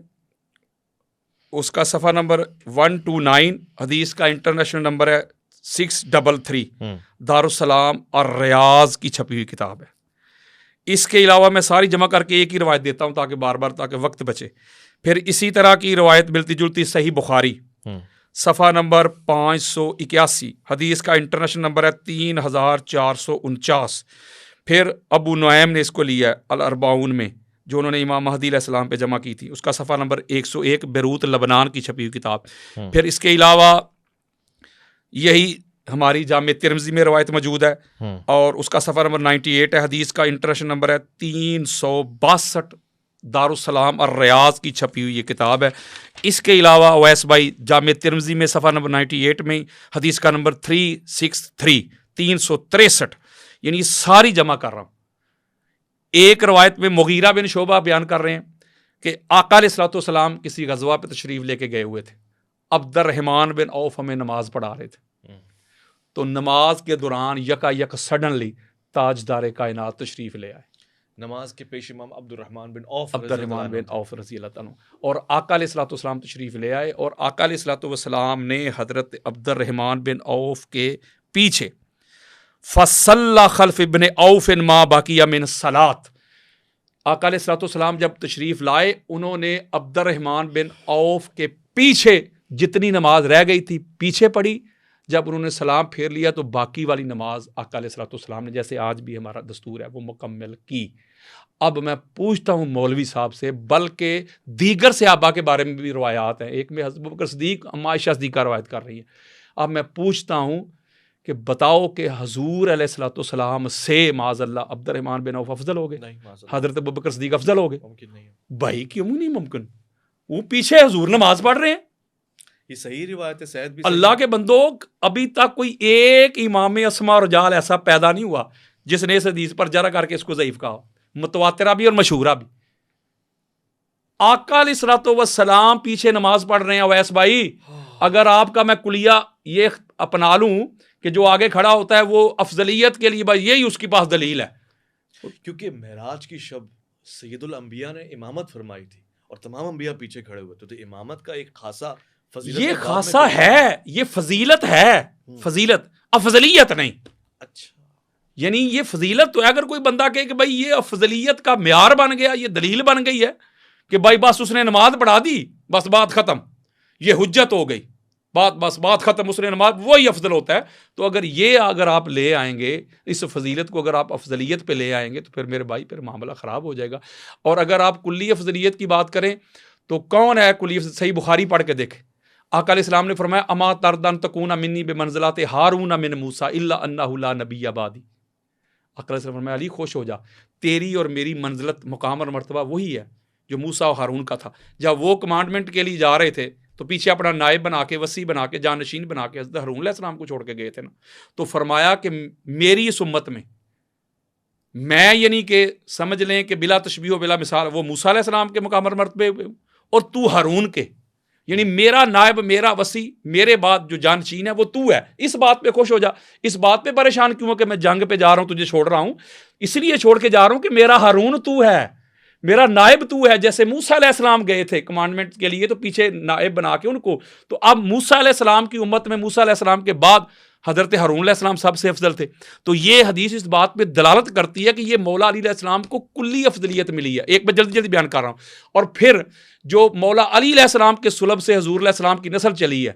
اس کا صفحہ نمبر 129، حدیث کا انٹرنیشنل نمبر ہے 633. دارالسلام اور ریاض کی چھپی ہوئی کتاب ہے. اس کے علاوہ میں ساری جمع کر کے ایک ہی روایت دیتا ہوں تاکہ بار بار تاکہ وقت بچے. پھر اسی طرح کی روایت ملتی جلتی صحیح بخاری، صفحہ نمبر 581، حدیث کا انٹرنیشنل نمبر ہے 3449. پھر ابو نعیم نے اس کو لیا ہے الاربعون میں، جو انہوں نے امام مہدی علیہ السلام پہ جمع کی تھی. اس کا صفحہ نمبر 101، بیروت لبنان کی چھپی ہوئی کتاب. پھر اس کے علاوہ یہی ہماری جامع ترمذی میں روایت موجود ہے، اور اس کا صفحہ نمبر 98 ہے. حدیث کا انٹرنیشنل نمبر ہے 362. دارالسلام اور ریاض کی چھپی ہوئی یہ کتاب ہے. اس کے علاوہ اویس بھائی جامع ترمذی میں صفحہ نمبر 98 میں حدیث کا نمبر 363، 363. یعنی یہ ساری جمع کر رہا ہوں. ایک روایت میں مغیرہ بن شعبہ بیان کر رہے ہیں کہ آقا علیہ الصلوۃ والسلام کسی غزوہ پہ تشریف لے کے گئے ہوئے تھے. عبد الرحمن بن عوف ہمیں نماز پڑھا رہے تھے. تو نماز کے دوران یکا یک سڈنلی تاجدار کائنات تشریف لے آئے. نماز کے پیش امام عبد الرحمن بن عوف رضی اللہ عنہ، اور آقا علیہ الصلوۃ والسلام تشریف لے آئے، اور آقا علیہ الصلوۃ والسلام نے حضرت عبد الرحمن بن عوف کے پیچھے فصلی خلف ابن عوف ما بقی من الصلاۃ. آقا علیہ الصلوۃ والسلام جب تشریف لائے، انہوں نے عبد الرحمن بن عوف کے پیچھے جتنی نماز رہ گئی تھی پیچھے پڑھی. جب انہوں نے سلام پھیر لیا تو باقی والی نماز آقا علیہ الصلوۃ والسلام نے، جیسے آج بھی ہمارا دستور ہے، وہ مکمل کی. اب میں پوچھتا ہوں مولوی صاحب سے، بلکہ دیگر صحابہ کے بارے میں بھی روایات ہیں. ایک میں حضرت ابوبکر صدیق، عائشہ صدیقہ روایت کر رہی ہیں. اب میں پوچھتا ہوں کہ بتاؤ کہ حضور علیہ الصلوۃ والسلام سے معاذ اللہ عبد الرحمن بن عوف افضل ہو گئے؟ حضرت ابوبکر صدیق افضل ہو گئے؟ ممکن نہیں. بھائی کیوں نہیں ممکن؟ وہ پیچھے حضور نماز پڑھ رہے ہیں. یہ صحیح روایت ہے. سعید بھی اللہ کے بندوں، ابھی تک کوئی ایک امام اسماء اور رجال ایسا پیدا نہیں ہوا جس نے اس حدیث پر جرح کر کے اس کو ضعیف کہا. متواترہ بھی اور مشہورہ بھی. آقا علیہ الصلوۃ والسلام پیچھے نماز پڑھ رہے ہیں. اویس بھائی، اگر آپ کا میں کلیہ یہ اپنا لوں کہ جو آگے کھڑا ہوتا ہے وہ افضلیت کے لیے، بھائی یہی اس کے پاس دلیل ہے. کیونکہ معراج کی شب سید الانبیاء نے امامت فرمائی تھی اور تمام انبیاء پیچھے کھڑے ہوئے تھے. تو امامت کا ایک خاصا فضیلت، یہ خاصا ہے، یہ فضیلت ہے، فضیلت، افضلیت نہیں. اچھا، یعنی یہ فضیلت تو ہے. اگر کوئی بندہ کہے کہ بھائی یہ افضلیت کا معیار بن گیا، یہ دلیل بن گئی ہے کہ بھائی بس اس نے نماز پڑھا دی، بس بات ختم، یہ حجت ہو گئی، بات ختم، اس نے نماز وہی افضل ہوتا ہے۔ تو اگر آپ لے آئیں گے اس فضیلت کو، اگر آپ افضلیت پہ لے آئیں گے تو پھر میرے بھائی پھر معاملہ خراب ہو جائے گا۔ اور اگر آپ کلی افضلیت کی بات کریں تو کون ہے کلی صحیح بخاری پڑھ کے دیکھیں، آقا علیہ السلام نے فرمایا اما تردن تکون منی بمنزلات ہارون من موسیٰ الا انہ لا نبی بعدی۔ آقا علیہ السلام نے فرمایا علی خوش ہو جا، تیری اور میری منزلت، مقام اور مرتبہ وہی ہے جو موسیٰ اور ہارون کا تھا۔ جب وہ کمانڈمنٹ کے لیے جا رہے تھے تو پیچھے اپنا نائب بنا کے، وسیع بنا کے، جانشین بنا کے حضرت ہارون علیہ السلام کو چھوڑ کے گئے تھے نا۔ تو فرمایا کہ میری اس امت میں یعنی کہ سمجھ لیں کہ بلا تشبیہ و بلا مثال وہ موسیٰ علیہ السلام کے مقام اور مرتبے اور تو ہارون کے، یعنی میرا نائب، میرا وسیع، میرے بعد جو جانشین ہے وہ تو ہے۔ اس بات پہ خوش ہو جا، اس بات پہ پریشان کیوں کہ میں جنگ پہ جا رہا ہوں، تجھے چھوڑ رہا ہوں، اس لیے چھوڑ کے جا رہا ہوں کہ میرا ہارون تو ہے، میرا نائب تو ہے۔ جیسے موسیٰ علیہ السلام گئے تھے کمانڈمنٹ کے لیے تو پیچھے نائب بنا کے ان کو، تو اب موسیٰ علیہ السلام کی امت میں موسیٰ علیہ السلام کے بعد حضرت ہارون علیہ السلام سب سے افضل تھے۔ تو یہ حدیث اس بات پہ دلالت کرتی ہے کہ یہ مولا علی علیہ السلام کو کلی افضلیت ملی ہے۔ ایک میں جلدی بیان کر رہا ہوں۔ اور پھر جو مولا علی علیہ السلام کے سلب سے حضور علیہ السلام کی نسل چلی ہے،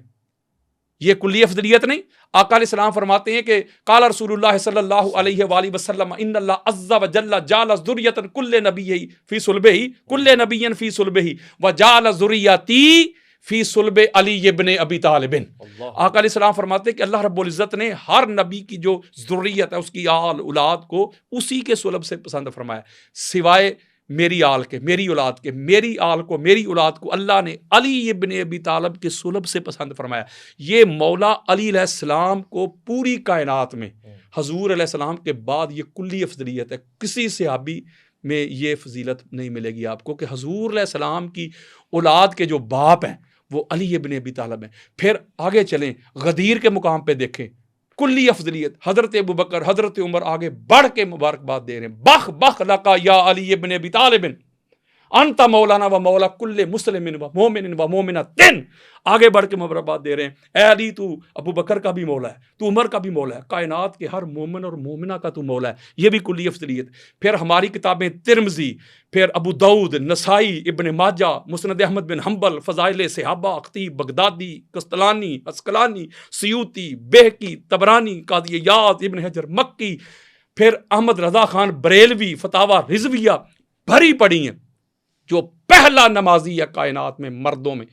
یہ کلی افضلیت نہیں۔ آقا علیہ السلام فرماتے ہیں کہ قال رسول اللہ صلی اللہ علیہ وآلہ وسلم ان اللہ عز وجل جعل ذریۃ کل نبی فی صلبہ، کل نبی فی صلبہ وجعل ذریتی فی صلب علی ابن ابی طالب۔ آقا علیہ السلام فرماتے ہیں کہ اللہ رب العزت نے ہر نبی کی جو ذریت ہے، اس کی آل اولاد کو اسی کے صلب سے پسند فرمایا، سوائے میری آل کے، میری اولاد کے، میری آل کو، میری اولاد کو اللہ نے علی ابن ابی طالب کے صلب سے پسند فرمایا۔ یہ مولا علی علیہ السلام کو پوری کائنات میں حضور علیہ السلام کے بعد یہ کلی افضلیت ہے، کسی صحابی میں یہ فضیلت نہیں ملے گی آپ کو کہ حضور علیہ السلام کی اولاد کے جو باپ ہیں وہ علی ابن ابی طالب ہیں۔ پھر آگے چلیں، غدیر کے مقام پہ دیکھیں، کلی افضلیت، حضرت ابوبکر، حضرت عمر آگے بڑھ کے مبارکباد دے رہے ہیں، بخ بخ لقا یا علی ابن ابی طالب انت مولانا و مولا کل مسلم و مومن و مومنۃ۔ آگے بڑھ کے مبارکباد دے رہے ہیں، اے علی تو ابو بکر کا بھی مولا ہے، تو عمر کا بھی مولا ہے، کائنات کے ہر مومن اور مومنہ کا تو مولا ہے، یہ بھی کلی افضلیت۔ پھر ہماری کتابیں ترمذی، پھر ابو داؤد، نسائی، ابن ماجہ، مسند احمد بن حنبل، فضائل صحابہ، خطیب بغدادی، قسطلانی، عسقلانی، سیوطی، بہقی، طبرانی، قاضی عیاض، ابن حجر مکی، پھر احمد رضا خان بریلوی، فتاوی رضویہ بھری پڑی ہیں۔ جو پہلا نمازی ہے کائنات میں مردوں میں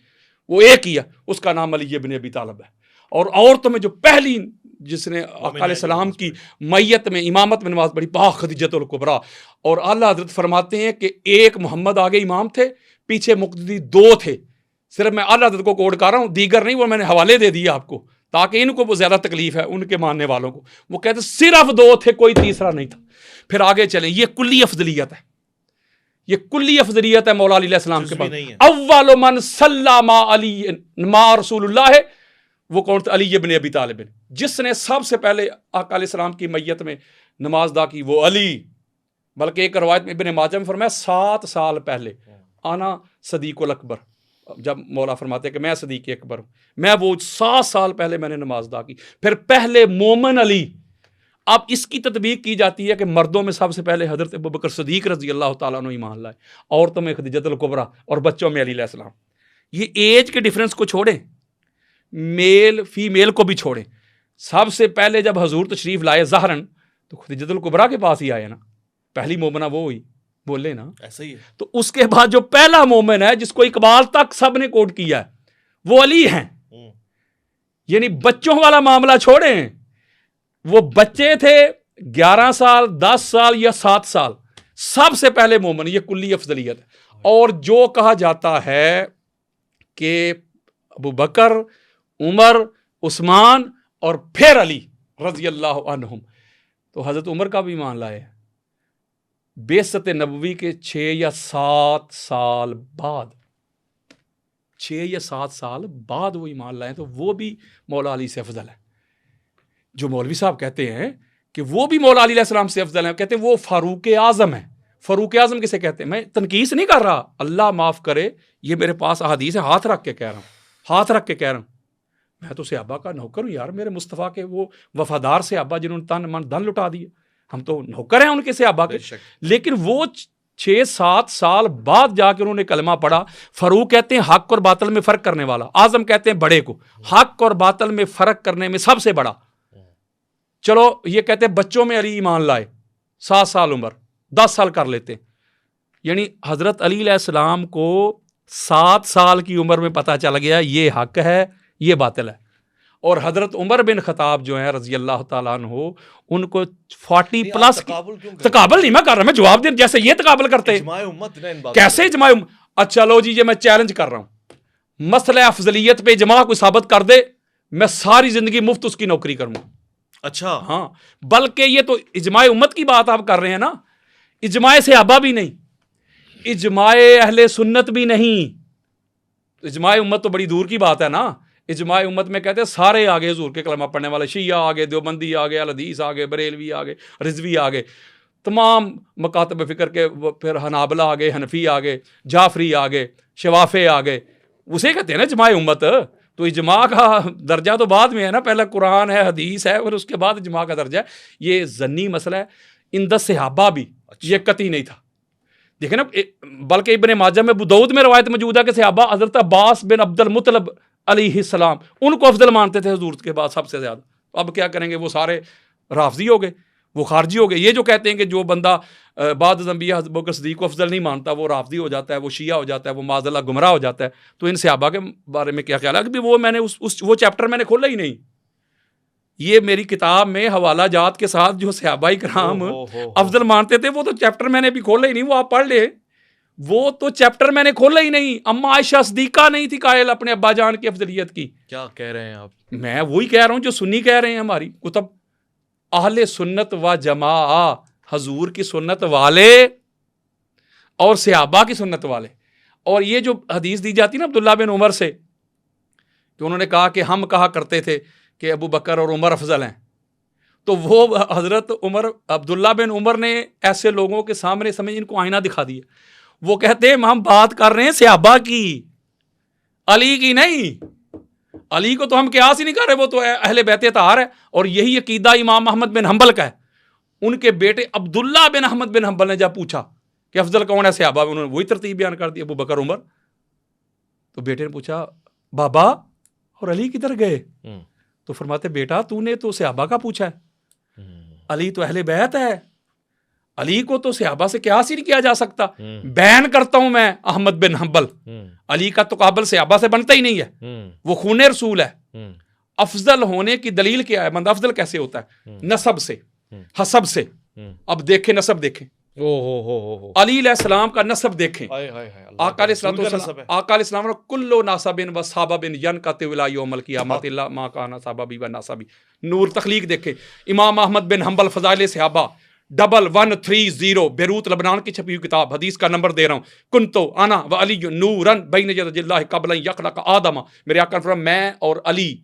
وہ ایک ہی ہے، اس کا نام علی ابن ابی طالب ہے۔ اور عورتوں میں جو پہلی جس نے آقا علیہ السلام کی میت میں امامت میں نماز پڑھی، پاک خدیجۃ الکبریٰ۔ اور اعلیٰ حضرت فرماتے ہیں کہ ایک محمد آگے امام تھے، پیچھے مقتدی دو تھے۔ صرف میں اعلیٰ حضرت کو کوٹ کر رہا ہوں، دیگر نہیں، وہ میں نے حوالے دے دیے آپ کو تاکہ ان کو وہ زیادہ تکلیف ہے ان کے ماننے والوں کو۔ وہ کہتے صرف دو تھے، کوئی تیسرا نہیں تھا۔ پھر آگے چلیں، یہ کلی افضلیت ہے، یہ کلی افضلیت ہے مولا علی علیہ السلام کے بعد۔ اول من صلی مع علی مع رسول اللہ، وہ کون تھا؟ علی ابن ابی طالب، جس نے سب سے پہلے آقا علیہ السلام کی میت میں نماز ادا کی وہ علی۔ بلکہ ایک روایت میں ابن ماجہ میں فرمایا 7 سال پہلے آنا صدیق الاکبر، جب مولا فرماتے ہیں کہ میں صدیق اکبر ہوں، میں وہ 7 سال پہلے میں نے نماز ادا کی۔ پھر پہلے مومن علی، اب اس کی تطبیق کی جاتی ہے کہ مردوں میں سب سے پہلے حضرت ابوبکر صدیق رضی اللہ تعالیٰ عنہ ایمان لائے، عورتوں میں خدیجۃ الکبریٰ، اور بچوں میں علی علیہ السلام۔ یہ ایج کے ڈیفرنس کو چھوڑیں، میل فیمیل کو بھی چھوڑیں، سب سے پہلے جب حضور تشریف لائے ظاہراً تو خدیجۃ الکبریٰ کے پاس ہی آئے نا، پہلی مومنہ وہ ہوئی، بولے نا ایسا ہی ہے۔ تو اس کے بعد جو پہلا مومن ہے جس کو اقبال تک سب نے کوٹ کیا ہے وہ علی ہیں۔ یعنی بچوں والا معاملہ چھوڑیں، وہ بچے تھے 11 سال 10 سال یا 7 سال، سب سے پہلے مومن، یہ کلی افضلیت ہے۔ اور جو کہا جاتا ہے کہ ابو بکر، عمر، عثمان اور پھر علی رضی اللہ عنہم، تو حضرت عمر کا بھی ایمان لائے بعثت نبوی کے 6 یا 7 سال بعد، 6 یا 7 سال بعد وہ ایمان لائے، تو وہ بھی مولا علی سے افضل ہے۔ جو مولوی صاحب کہتے ہیں کہ وہ بھی مولا علی علیہ السلام سے افضل ہیں، کہتے ہیں وہ فاروق اعظم ہے۔ فاروق اعظم کسے کہتے ہیں؟ میں تنقیص نہیں کر رہا، اللہ معاف کرے، یہ میرے پاس احادیث ہے، ہاتھ رکھ کے کہہ رہا ہوں، ہاتھ رکھ کے کہہ رہا ہوں، میں تو صحابہ کا نوکر ہوں یار، میرے مصطفیٰ کے وہ وفادار صحابہ جنہوں نے تن من دھن لٹا دیے، ہم تو نوکر ہیں ان کے صحابہ کے۔ لیکن وہ 6-7 سال بعد جا کے انہوں نے کلمہ پڑھا. فاروق کہتے ہیں حق اور باطل میں فرق کرنے والا, اعظم کہتے ہیں بڑے کو, حق اور باطل میں فرق کرنے میں سب سے بڑا. چلو یہ کہتے ہیں بچوں میں علی ایمان لائے, 7 سال عمر, 10 سال کر لیتے. یعنی حضرت علی علیہ السلام کو 7 سال کی عمر میں پتہ چل گیا یہ حق ہے یہ باطل ہے. اور حضرت عمر بن خطاب جو ہیں رضی اللہ تعالیٰ عنہ, ان کو 40 پلس. تقابل نہیں میں کر رہا, میں جواب دیں جیسے یہ تقابل کرتے کیسے اجماع امت. اچھا لو جی, یہ میں چیلنج کر رہا ہوں, مسئلہ افضلیت پہ اجماع کوئی ثابت کر دے, میں ساری زندگی مفت اس کی نوکری کروں. اچھا ہاں, بلکہ یہ تو اجماع امت کی بات آپ کر رہے ہیں نا, اجماع صحابہ بھی نہیں, اجماع اہل سنت بھی نہیں. اجماع امت تو بڑی دور کی بات ہے نا. اجماع امت میں کہتے ہیں سارے آگے حضور کے کلمہ پڑھنے والے, شیعہ آگے, دیوبندی آگے, الحدیث آگے, بریلوی آگے, رضوی آگے, تمام مکاتب فکر کے, پھر حنابلہ آگے, حنفی آگے, جعفری آگے, شوافے آگے. اسے کہتے ہیں نا اجماع امت. تو اجماع کا درجہ تو بعد میں ہے نا, پہلے قرآن ہے, حدیث ہے, اور اس کے بعد اجماع کا درجہ ہے. یہ ظنی مسئلہ ہے. اندر صحابہ بھی یہ قطعی نہیں تھا. دیکھیں نا, بلکہ ابن ماجہ میں ابو داؤد میں روایت موجود ہے کہ صحابہ حضرت عباس بن عبد المطلب علیہ السلام ان کو افضل مانتے تھے حضور کے بعد سب سے زیادہ. اب کیا کریں گے, وہ سارے رافضی ہو گئے, وہ خارجی ہو گئے. یہ جو کہتے ہیں کہ جو بندہ بعد انبیاء ابو بکر صدیق کو افضل نہیں مانتا وہ رافضی ہو جاتا ہے, وہ شیعہ ہو جاتا ہے, وہ معاذ اللہ گمراہ ہو جاتا ہے. تو ان صحابہ کے بارے میں کیا خیال ہے کہ وہ میں نے وہ چیپٹر میں نے کھولا ہی نہیں. یہ میری کتاب میں حوالہ جات کے ساتھ جو صحابہ کرام افضل مانتے تھے وہ تو چیپٹر میں نے بھی کھولا ہی نہیں. وہ آپ پڑھ لیں, وہ تو چیپٹر میں نے کھولا ہی نہیں. اما عائشہ صدیقہ نہیں تھی قائل اپنے ابا جان کی افضلیت کی. کیا کہہ رہے ہیں آپ؟ میں وہی کہہ رہا ہوں جو سنی کہہ رہے ہیں. ہماری کتب اہل سنت و جماع, حضور کی سنت والے اور صحابہ کی سنت والے. اور یہ جو حدیث دی جاتی نا عبداللہ بن عمر سے کہ انہوں نے کہا کہ ہم کہا کرتے تھے کہ ابو بکر اور عمر افضل ہیں, تو وہ حضرت عبداللہ بن عمر نے ایسے لوگوں کے سامنے سمجھ ان کو آئینہ دکھا دیا. وہ کہتے ہیں ہم بات کر رہے ہیں صحابہ کی, علی کی نہیں. علی کو تو ہم قیاس ہی نہیں کر رہے, وہ تو اہل بیت اطہار ہے. اور یہی عقیدہ امام احمد بن حنبل کا ہے. ان کے بیٹے عبداللہ بن احمد بن حنبل نے جب پوچھا کہ افضل کون ہے صحابہ, انہوں نے وہی ترتیب بیان کر دی, ابو بکر عمر. تو بیٹے نے پوچھا بابا اور علی کدھر گئے؟ تو فرماتے بیٹا تو نے تو صحابہ کا پوچھا ہے, علی تو اہل بیت ہے, علی کو تو صحابہ سے قیاس ہی نہیں کیا جا سکتا. بین کرتا ہوں میں احمد بن حنبل, علی کا تقابل صحابہ سے بنتا ہی نہیں ہے, وہ خون رسول ہے. افضل ہونے کی دلیل کیا ہے؟ بندہ افضل کیسے ہوتا ہے؟ نسب سے, حسب سے. اب دیکھیں نسب دیکھیں, علی علیہ السلام کا نسب دیکھیں. آقا علیہ السلام نے کلو ناسبن و صحابن ینقطع الی یوم القیامۃ الا ما کان صحابی و ناسبی. نور تخلیق دیکھیں. امام احمد بن حنبل فضائل صحابہ 1130 بیروت لبنان کی چھپی ہوئی کتاب, حدیث کا نمبر دے رہا ہوں. کنتو انا و علی نورن بین یدی اللہ قبل ان یخلق آدم. میرے آقا نے فرمایا میں اور علی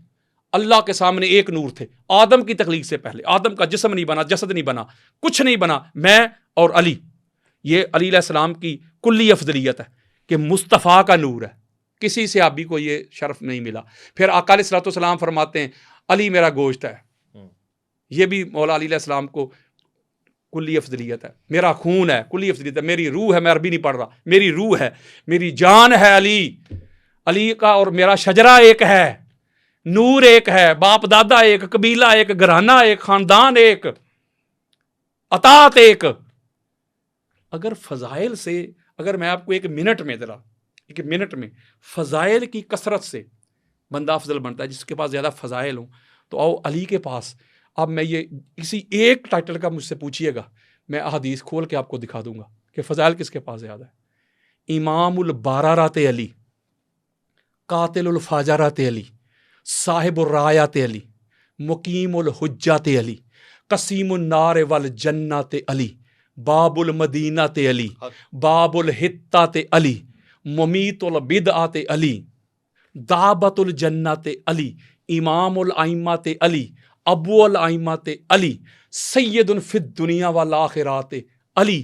اللہ کے سامنے ایک نور تھے آدم کی تخلیق سے پہلے. آدم کا جسم نہیں بنا, جسد نہیں بنا, کچھ نہیں بنا, میں اور علی. یہ علی علیہ السلام کی کلی افضلیت ہے کہ مصطفیٰ کا نور ہے. کسی صحابی کو یہ شرف نہیں ملا. پھر آقا علیہ الصلوۃ والسلام فرماتے ہیں علی میرا گوشت ہے. یہ بھی مولا علی علیہ السلام کو کلی افضلیت ہے. میرا خون ہے, کلی افضلیت ہے. میری روح ہے, میں عربی نہیں پڑھ رہا, میری روح ہے, میری جان ہے علی. علی کا اور میرا شجرہ ایک ہے, نور ایک ہے, باپ دادا ایک, قبیلہ ایک, گھرانہ ایک, خاندان ایک, اطاعت ایک. اگر فضائل سے, اگر میں آپ کو ایک منٹ میں فضائل کی کثرت سے بندہ افضل بنتا ہے, جس کے پاس زیادہ فضائل ہوں, تو آؤ علی کے پاس. اب میں یہ کسی ایک ٹائٹل کا مجھ سے پوچھیے گا, میں احادیث کھول کے آپ کو دکھا دوں گا کہ فضائل کس کے پاس زیادہ ہے. امام البارارات علی, قاتل الفاجرات علی, صاحب الرایات علی, مقیم الحجات علی, قسیم النار والجنات علی, باب المدینات علی, باب الحطات علی, ممیت البدعات علی, دعبت الجنات علی, امام الائمات علی, ابو الائمات علی, سید فی الدنیا والآخرات علی,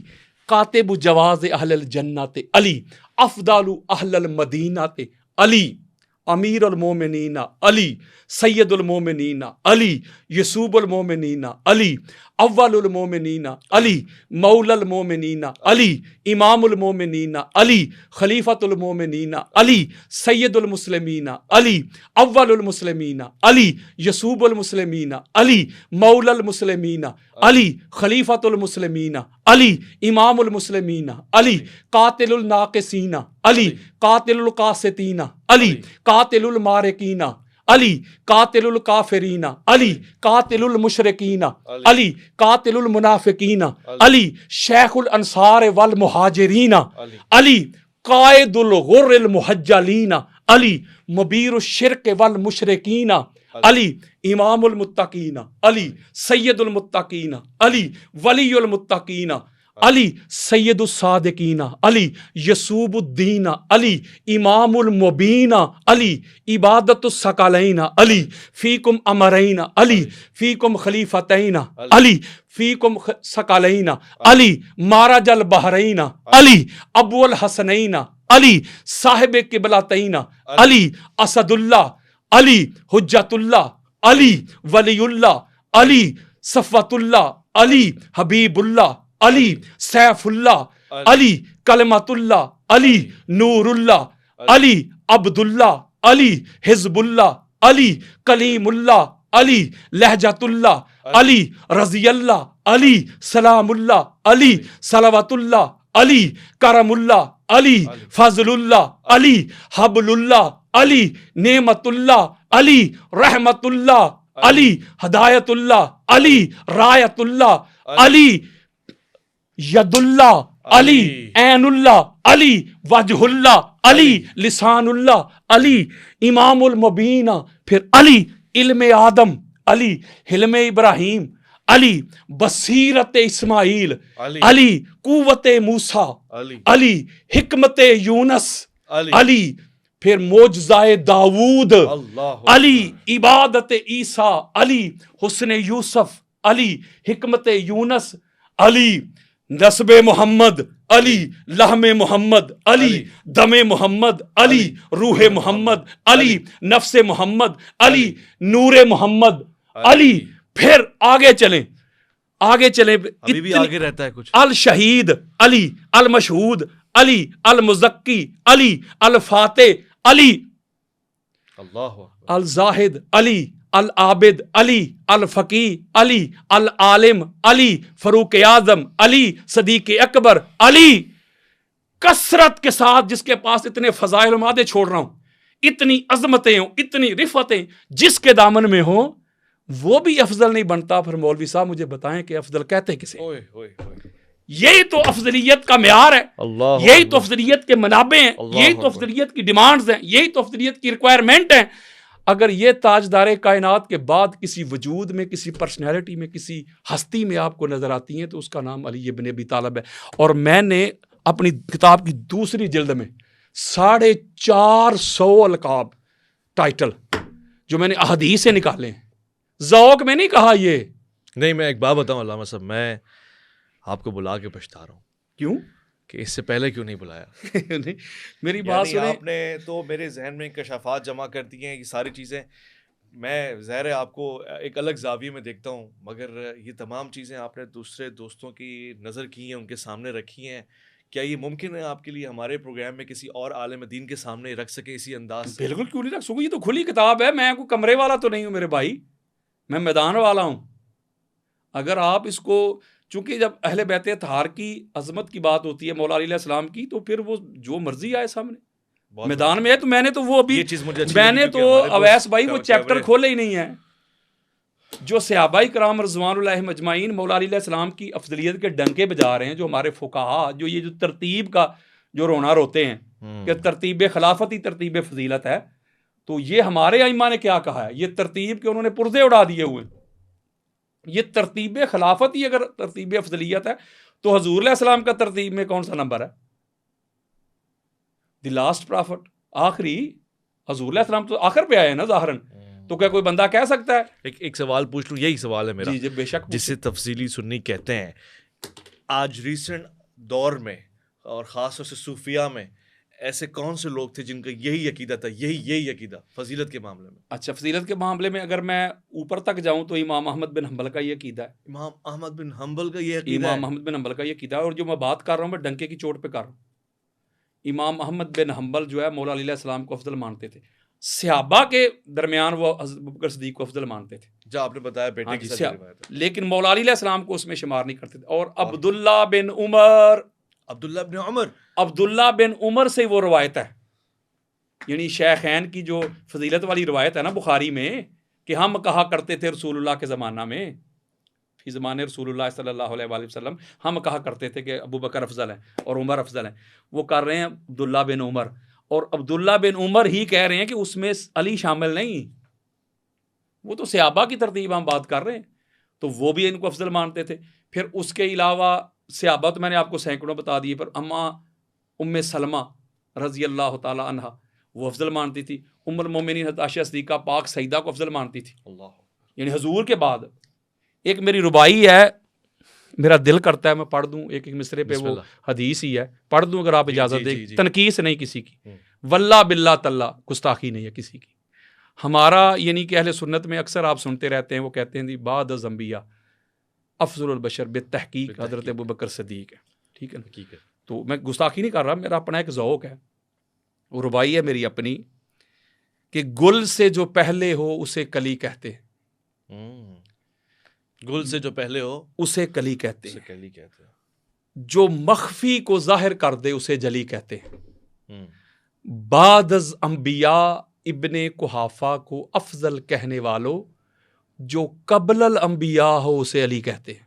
کاتب جواز اہل الجنات علی, افضل اہل المدینات علی. امیر المومنین علی، سید المومنین علی، یسوب المومنین علی، اول المومنین علی، مولا المومنین علی، امام المومنین علی، خلیفۃ المومنین علی، سید المسلمین علی، اول المسلمین علی، یسوب المسلمین علی، مولا المسلمین علی، خلیفۃ المسلمین علی، امام المسلمین علی، قاتل الناقصین علی، قاتل القاسطین علی، قاتل المارقین علی، قاتل الکافرین علی، قاتل المشرکین علی، قاتل المنافقین علی، شیخ الانصار والمہاجرین علی، قائد الغر المحجلین علی، مبیر الشرک والمشرکین علی، امام المتقین علی، سید المتقین علی، ولی المتقین علی، سید الصادقین علی، یسوب الدین علی، امام المبین علی، عبادت الثقلین علی، فیکم امرین علی، فیکم خلیفتین علی، فیکم ثقلین علی، مارج البحرین علی، ابو الحسنین علی، صاحب قبلتین علی، اسد اللہ علی، حجت اللہ علی، ولی اللہ علی، صفوت اللہ علی، حبیب اللہ علی، سیف اللہ علی، کلمت اللہ علی، نور اللہ علی، عبد اللہ علی، حزب اللہ علی، کلیم اللہ علی، لہجت اللہ علی، رضی اللہ علی، سلام اللہ علی، صلوات اللہ علی، کرم اللہ علی، فضل اللہ علی، حبل اللہ علی، نعمت اللہ علی، رحمت اللہ علی، ہدایت اللہ علی، رایت اللہ علی، ید اللہ علی، عین اللہ علی، وجہ اللہ علی، لسان اللہ علی، امام المبین، پھر علی، علم آدم علی، حلم ابراہیم علی، بصیرت اسماعیل علی، قوت موسیٰ علی، حکمت یونس علی، پھر معجزہ داؤد علی، عبادت عیسیٰ علی، حسن یوسف علی، حکمت یونس علی، نسب محمد علی، لحم محمد علی، دم محمد علی، روح محمد علی، نفس محمد علی، نور محمد علی، پھر آگے چلیں ابھی بھی آگے رہتا ہے کچھ، الشہید علی، المشہود علی، المزکی علی، الفاتح علی، الزاہد علی، العابد علی، الفقی علی، العالم علی، فاروق اعظم علی، صدیق اکبر علی، کثرت کے ساتھ جس کے پاس اتنے فضائل مادے چھوڑ رہا ہوں، اتنی عظمتیں ہوں، اتنی رفتیں، جس کے دامن میں ہوں وہ بھی افضل نہیں بنتا. پھر مولوی صاحب مجھے بتائیں کہ افضل کہتے کسے؟ یہی تو افضلیت کا معیار ہے، یہی تو افضلیت کے منابع ہیں، یہی تو افضلیت کی ڈیمانڈز ہیں، یہی تو افضلیت کی ریکوائرمنٹ ہیں. اگر یہ تاجدار کائنات کے بعد کسی وجود میں، کسی پرسنالٹی میں، کسی ہستی میں آپ کو نظر آتی ہیں تو اس کا نام علی ابن ابی طالب ہے. اور میں نے اپنی کتاب کی دوسری جلد میں 450 القاب ٹائٹل جو میں نے احادیث سے نکالے ہیں، ذوق میں نہیں کہا یہ. نہیں، میں ایک بات بتاؤں علامہ صاحب، میں آپ کو بلا کے پچھتا رہا ہوں. کیوں کہ اس سے پہلے کیوں نہیں بلایا؟ میری بات سنیں، آپ نے تو میرے ذہن میں انکشافات جمع کر دی ہیں، یہ ساری چیزیں میں ظاہر ہے آپ کو ایک الگ زاویے میں دیکھتا ہوں، مگر یہ تمام چیزیں آپ نے دوسرے دوستوں کی نظر کی ہیں، ان کے سامنے رکھی ہیں. کیا یہ ممکن ہے آپ کے لیے ہمارے پروگرام میں کسی اور عالم دین کے سامنے رکھ سکے اسی انداز سے؟ بالکل کیوں نہیں رکھ سکوں، یہ تو کھلی کتاب ہے. میں کوئی کمرے والا تو نہیں ہوں میرے بھائی، میں میدان والا ہوں. اگر آپ اس کو، چونکہ جب اہل بیت اطہار کی عظمت کی بات ہوتی ہے، مولا علی علیہ السلام کی، تو پھر وہ جو مرضی آئے سامنے میدان میں ہے. تو میں نے تو وہ ابھی میں نے تو اویس بھائی وہ چیپٹر کھولے ہی نہیں ہے جو صحابہ کرام رضوان اللہ مجمعین مولا علی علیہ السلام کی افضلیت کے ڈنکے بجا رہے ہیں. جو ہمارے فقہا جو یہ جو ترتیب کا جو رونا روتے ہیں کہ ترتیب خلافت ہی ترتیب فضیلت ہے، تو یہ ہمارے ائمہ نے کیا کہا ہے؟ یہ ترتیب کے انہوں نے پرزے اڑا دیے ہوئے. یہ ترتیب خلافت ہی اگر ترتیب افضلیت ہے تو حضور علیہ السلام کا ترتیب میں کون سا نمبر ہے؟ دی لاسٹ پرافٹ، آخری. حضور علیہ السلام تو آخر پہ آئے ہیں نا ظاہراً. تو کیا کوئی بندہ کہہ سکتا ہے؟ ایک سوال پوچھ لوں، یہی سوال ہے میرا. جی بے شک. جسے تفصیلی سنی کہتے ہیں. آج ریسنٹ دور میں اور خاص طور سے صوفیہ میں ایسے کون سے لوگ تھے جن کا یہی عقیدہ تھا، یہی عقیدہ فضیلت کے معاملے میں؟ اچھا، فضیلت کے معاملے میں اگر میں اوپر تک جاؤں تو امام احمد بن حنبل کا یہ عقیدہ ہے. امام احمد بن حنبل کا یہ عقیدہ امام ہے؟ احمد بن حنبل کا یہ عقیدہ ہے. اور جو میں بات کر رہا ہوں میں ڈنکے کی چوٹ پہ کر رہا ہوں. امام احمد بن حنبل جو ہے مولا علی علیہ السلام کو افضل مانتے تھے. صحابہ کے درمیان وہ حضرت ابوبکر صدیق کو افضل مانتے تھے. جو آپ نے بتایا بیٹے ہاں کی جی، ساتھ روایت ہے. لیکن مولا علی علیہ السلام کو اس میں شمار نہیں کرتے تھے. اور عبداللہ بن عمر سے وہ روایت ہے، یعنی شیخین کی جو فضیلت والی روایت ہے نا بخاری میں، کہ ہم کہا کرتے تھے رسول اللہ کے زمانہ میں، فی زمان رسول اللہ صلی اللہ علیہ وآلہ وسلم، ہم کہا کرتے تھے کہ ابو بکر افضل ہے اور عمر افضل ہے. وہ کر رہے ہیں عبداللہ بن عمر، اور عبداللہ بن عمر ہی کہہ رہے ہیں کہ اس میں علی شامل نہیں. وہ تو صحابہ کی ترتیب ہم بات کر رہے ہیں، تو وہ بھی ان کو افضل مانتے تھے. پھر اس کے علاوہ صحابہ تو میں نے آپ کو سینکڑوں بتا دیے، پر ام سلمہ رضی اللہ تعالی عنہ وہ افضل مانتی تھی. ام المومنین حضرت عائشہ صدیقہ پاک سیدہ کو افضل مانتی تھی، اللہ. یعنی حضور کے بعد. ایک میری ربائی ہے، میرا دل کرتا ہے میں پڑھ دوں ایک مصرے پہ، وہ حدیث ہی ہے، پڑھ دوں اگر آپ اجازت دیں. تنقیص نہیں کسی کی، واللہ باللہ تاللہ گستاخی نہیں ہے کسی کی. ہمارا یعنی کہ اہل سنت میں اکثر آپ سنتے رہتے ہیں، وہ کہتے ہیں بعد از انبیاء افضل البشر بالتحقیق حضرت ابوبکر صدیق ہے. ٹھیک ہے نا؟ تو میں گستاخی نہیں کر رہا، میرا اپنا ایک ذوق ہے. وہ ربائی ہے میری اپنی کہ گل سے جو پہلے ہو اسے کلی کہتے ہیں. گل سے جو پہلے ہو اسے کلی کہتے ہیں. کلی کہتے ہیں. جو مخفی کو ظاہر کر دے اسے جلی کہتے ہیں. بعد از انبیاء ابن قحافہ کو افضل کہنے والوں جو قبل الانبیاء ہو اسے علی کہتے ہیں.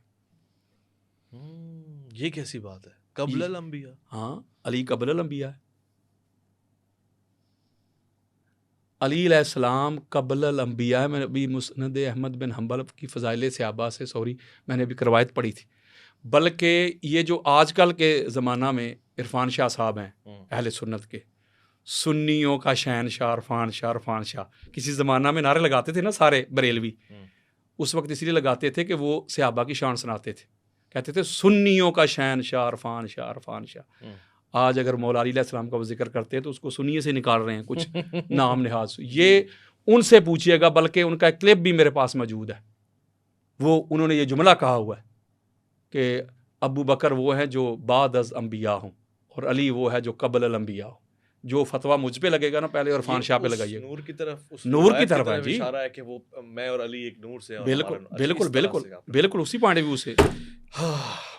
یہ کیسی بات ہے؟ قبل الانبیاء؟ ہاں، علی قبل الانبیاء ہے. علی علیہ السلام قبل الانبیاء ہے. میں ابھی مسند احمد بن حنبل کی فضائل صحابہ سے میں نے ابھی روایت پڑھی تھی. بلکہ یہ جو آج کل کے زمانہ میں عرفان شاہ صاحب ہیں اہل سنت کے، سنیوں کا شہنشاہ عرفان شاہ، کسی زمانہ میں نعرے لگاتے تھے نا سارے بریلوی، اس وقت اس لیے لگاتے تھے کہ وہ صحابہ کی شان سناتے تھے، کہتے تھے سنیوں کا شہنشاہ عرفان شاہ. آج اگر مولا علی علیہ السلام کا وہ ذکر کرتے ہیں تو اس کو سنیے سے نکال رہے ہیں کچھ نام نہاد. یہ ان سے پوچھیے گا، بلکہ ان کا ایک کلپ بھی میرے پاس موجود ہے. وہ انہوں نے یہ جملہ کہا ہوا ہے کہ ابو بکر وہ ہے جو بعد از انبیاء ہوں اور علی وہ ہے جو قبل الانبیاء ہوں. جو فتویٰ مجھ پہ لگے گا نا پہلے عرفان شاہ پہ لگائیے. نور کی طرف ہے جی، اشارہ ہے کہ وہ میں اور علی ایک نور سے. بالکل اسی پوائنٹ آف ویو سے.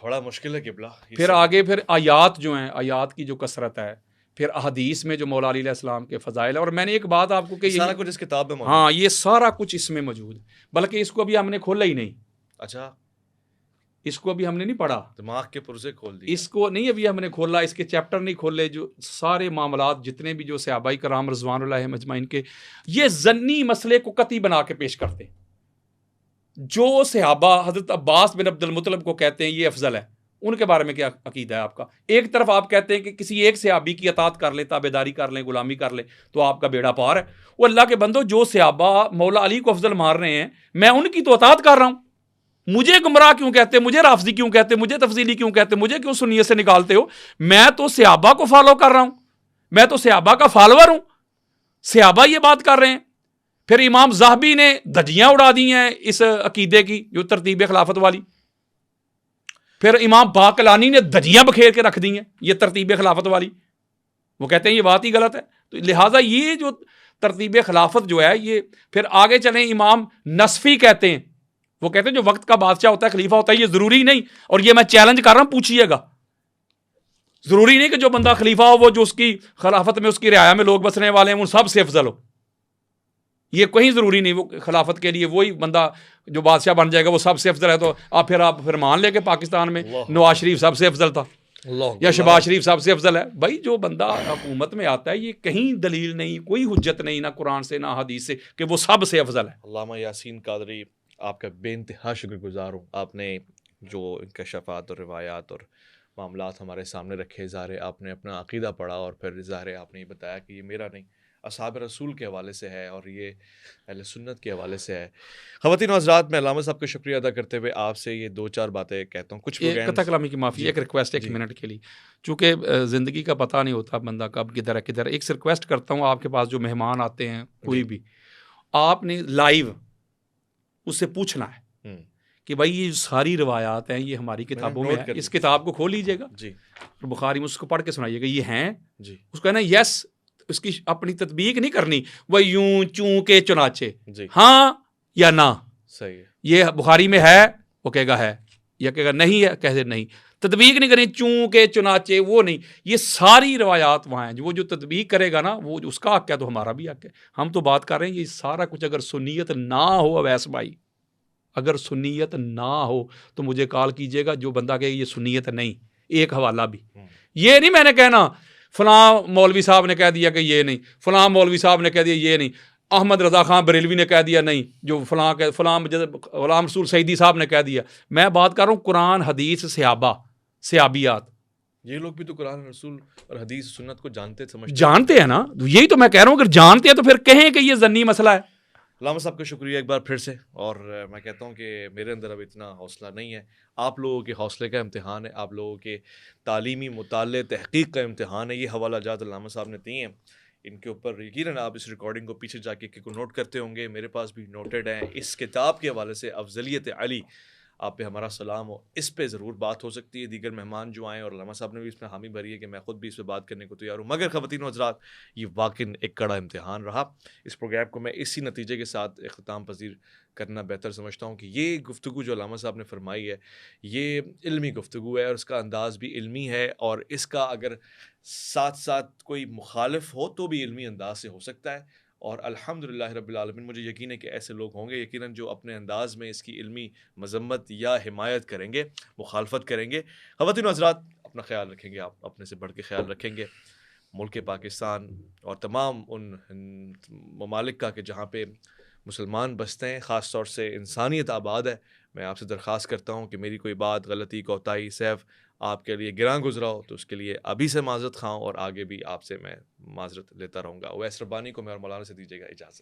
بڑا مشکل ہے قبلہ. پھر آگے پھر آیات جو ہیں، آیات کی جو کثرت ہے، پھر احادیث میں جو مولا علی علیہ السلام کے فضائل ہے. اور میں نے ایک بات آپ کو کہ سارا کچھ اس کتاب میں موجود. ہاں، یہ سارا کچھ اس میں موجود ہے، بلکہ اس کو ابھی ہم نے کھولا ہی نہیں. اچھا، اس کو ابھی ہم نے نہیں پڑھا، دماغ کے پرزے کھول دیے. اس کو نہیں ابھی ہم نے کھولا، اس کے چیپٹر نہیں کھولے. جو سارے معاملات جتنے بھی جو صحابہ کرام رضوان اللہ اجمعین کے یہ ضنی مسئلے کو قطعی بنا کے پیش کرتے ہیں. جو صحابہ حضرت عباس بن عبد المطلب کو کہتے ہیں یہ افضل ہے، ان کے بارے میں کیا عقیدہ ہے آپ کا؟ ایک طرف آپ کہتے ہیں کہ کسی ایک صحابی کی اطاعت کر لیں، تابعداری کر لیں، غلامی کر لیں تو آپ کا بیڑا پار ہے. وہ اللہ کے بندو، جو صحابہ مولا علی کو افضل مار رہے ہیں، میں ان کی تو اطاعت کر رہا ہوں. مجھے گمراہ کیوں کہتے، مجھے رافضی کیوں کہتے، مجھے تفضیلی کیوں کہتے، مجھے کیوں سنیت سے نکالتے ہو؟ میں تو صحابہ کو فالو کر رہا ہوں، میں تو صحابہ کا فالوور ہوں. صحابہ یہ بات کر رہے ہیں. پھر امام ذہبی نے دھجیاں اڑا دی ہیں اس عقیدے کی جو ترتیب خلافت والی. پھر امام باقلانی نے دھجیاں بکھیر کے رکھ دی ہیں یہ ترتیب خلافت والی. وہ کہتے ہیں یہ بات ہی غلط ہے. تو لہٰذا یہ جو ترتیب خلافت جو ہے یہ، پھر آگے چلیں امام نصفی کہتے ہیں، وہ کہتے ہیں جو وقت کا بادشاہ ہوتا ہے، خلیفہ ہوتا ہے، یہ ضروری نہیں. اور یہ میں چیلنج کر رہا ہوں، پوچھیے گا. ضروری نہیں کہ جو بندہ خلیفہ ہو وہ جو اس کی خلافت میں اس کی رعایا میں لوگ بسنے والے ہیں وہ سب سے افضل ہو. یہ کہیں ضروری نہیں. وہ خلافت کے لیے وہی بندہ جو بادشاہ بن جائے گا وہ سب سے افضل ہے. تو آپ پھر مان لیں کہ پاکستان میں نواز شریف سب سے افضل تھا یا شہباز شریف سب سے افضل ہے. بھائی جو بندہ حکومت میں آتا ہے یہ کہیں دلیل نہیں، کوئی حجت نہیں، نہ قرآن سے نہ حدیث سے کہ وہ سب سے افضل ہے. علامہ یاسین قادری، آپ کا بے انتہا شکر گزار ہوں. آپ نے جو انکشافات اور روایات اور معاملات ہمارے سامنے رکھے، ظاہر آپ نے اپنا عقیدہ پڑھا اور پھر ظاہر آپ نے یہ بتایا کہ یہ میرا نہیں، اصحاب رسول کے حوالے سے ہے اور یہ اہل سنت کے حوالے سے ہے. خواتین و حضرات، میں علامہ صاحب کا شکریہ ادا کرتے ہوئے آپ سے یہ 2-4 باتیں کہتا ہوں. کچھ قطع پروگرامز کلامی کی معافی، ایک ریکویسٹ ایک منٹ کے لیے، چونکہ زندگی کا پتہ نہیں ہوتا بندہ کب کدھر ہے کدھر. ایک ریکویسٹ کرتا ہوں آپ کے پاس جو مہمان آتے ہیں کوئی بھی، آپ نے لائیو اس سے پوچھنا ہے کہ بھائی یہ ساری روایات ہیں یہ ہماری کتابوں میں ہے، اس کتاب کو کھول لیجیے گا جی بخاری میں، اس کو پڑھ کے سنائیے گا یہ ہیں جی اس کو ہے نا یس، اس کی اپنی تطبیق نہیں کرنی وہ یوں چوں کے چنانچے، جی ہاں یا نہ، صحیح ہے. یہ بخاری میں ہے وہ کہے گا ہے، یا کہے گا نہیں ہے کہہ دے نہیں. تطبیق نہیں کرنی چوں کے چنانچے، وہ نہیں، یہ ساری روایات وہاں ہیں. وہ جو تطبیق کرے گا نا وہ اس کا حق ہے تو ہمارا بھی حق ہے. ہم تو بات کر رہے ہیں یہ سارا کچھ اگر سنیت نہ ہو اویس بھائی، اگر سنیت نہ ہو تو مجھے کال کیجیے گا. جو بندہ کہے یہ سنیت نہیں، ایک حوالہ بھی یہ نہیں میں نے کہنا فلاں مولوی صاحب نے کہہ دیا کہ یہ نہیں، فلاں مولوی صاحب نے کہہ دیا یہ نہیں، احمد رضا خان بریلوی نے کہہ دیا نہیں، جو فلاں غلام رسول سعیدی صاحب نے کہہ دیا. میں بات کر رہا ہوں قرآن حدیث صحابہ صحابیات. یہ لوگ بھی تو قرآن رسول اور حدیث سنت کو جانتے ہیں نا، یہی تو میں کہہ رہا ہوں اگر جانتے ہیں تو پھر کہیں کہ یہ ضنی مسئلہ ہے. علامہ صاحب کا شکریہ ایک بار پھر سے. اور میں کہتا ہوں کہ میرے اندر اب اتنا حوصلہ نہیں ہے. آپ لوگوں کے حوصلے کا امتحان ہے، آپ لوگوں کے تعلیمی مطالعے تحقیق کا امتحان ہے. یہ حوالہ جات علامہ صاحب نے دیے ہیں، ان کے اوپر یقیناً آپ اس ریکارڈنگ کو پیچھے جا کے کو نوٹ کرتے ہوں گے. میرے پاس بھی نوٹڈ ہیں. اس کتاب کے حوالے سے افضلیت علی، آپ پہ ہمارا سلام ہو. اس پہ ضرور بات ہو سکتی ہے. دیگر مہمان جو آئیں اور علامہ صاحب نے بھی اس میں حامی بھری ہے کہ میں خود بھی اس پہ بات کرنے کو تیار ہوں. مگر خواتین و حضرات، یہ واقعی ایک کڑا امتحان رہا. اس پروگرام کو میں اسی نتیجے کے ساتھ اختتام پذیر کرنا بہتر سمجھتا ہوں کہ یہ گفتگو جو علامہ صاحب نے فرمائی ہے یہ علمی گفتگو ہے اور اس کا انداز بھی علمی ہے. اور اس کا اگر ساتھ ساتھ کوئی مخالف ہو تو بھی علمی انداز سے ہو سکتا ہے. اور الحمدللہ رب العالمین، مجھے یقین ہے کہ ایسے لوگ ہوں گے یقیناً جو اپنے انداز میں اس کی علمی مذمت یا حمایت کریں گے، مخالفت کریں گے. خواتین و حضرات، اپنا خیال رکھیں گے، آپ اپنے سے بڑھ کے خیال رکھیں گے ملک پاکستان اور تمام ان ممالک کا کہ جہاں پہ مسلمان بستے ہیں، خاص طور سے انسانیت آباد ہے. میں آپ سے درخواست کرتا ہوں کہ میری کوئی بات، غلطی، کوتاہی، سہو آپ کے لیے گراں گزرا ہو تو اس کے لیے ابھی سے معذرت خواہوں، اور آگے بھی آپ سے میں معذرت لیتا رہوں گا. اویس ربانی کو میں اور مولانا سے دیجیے گا اجازت.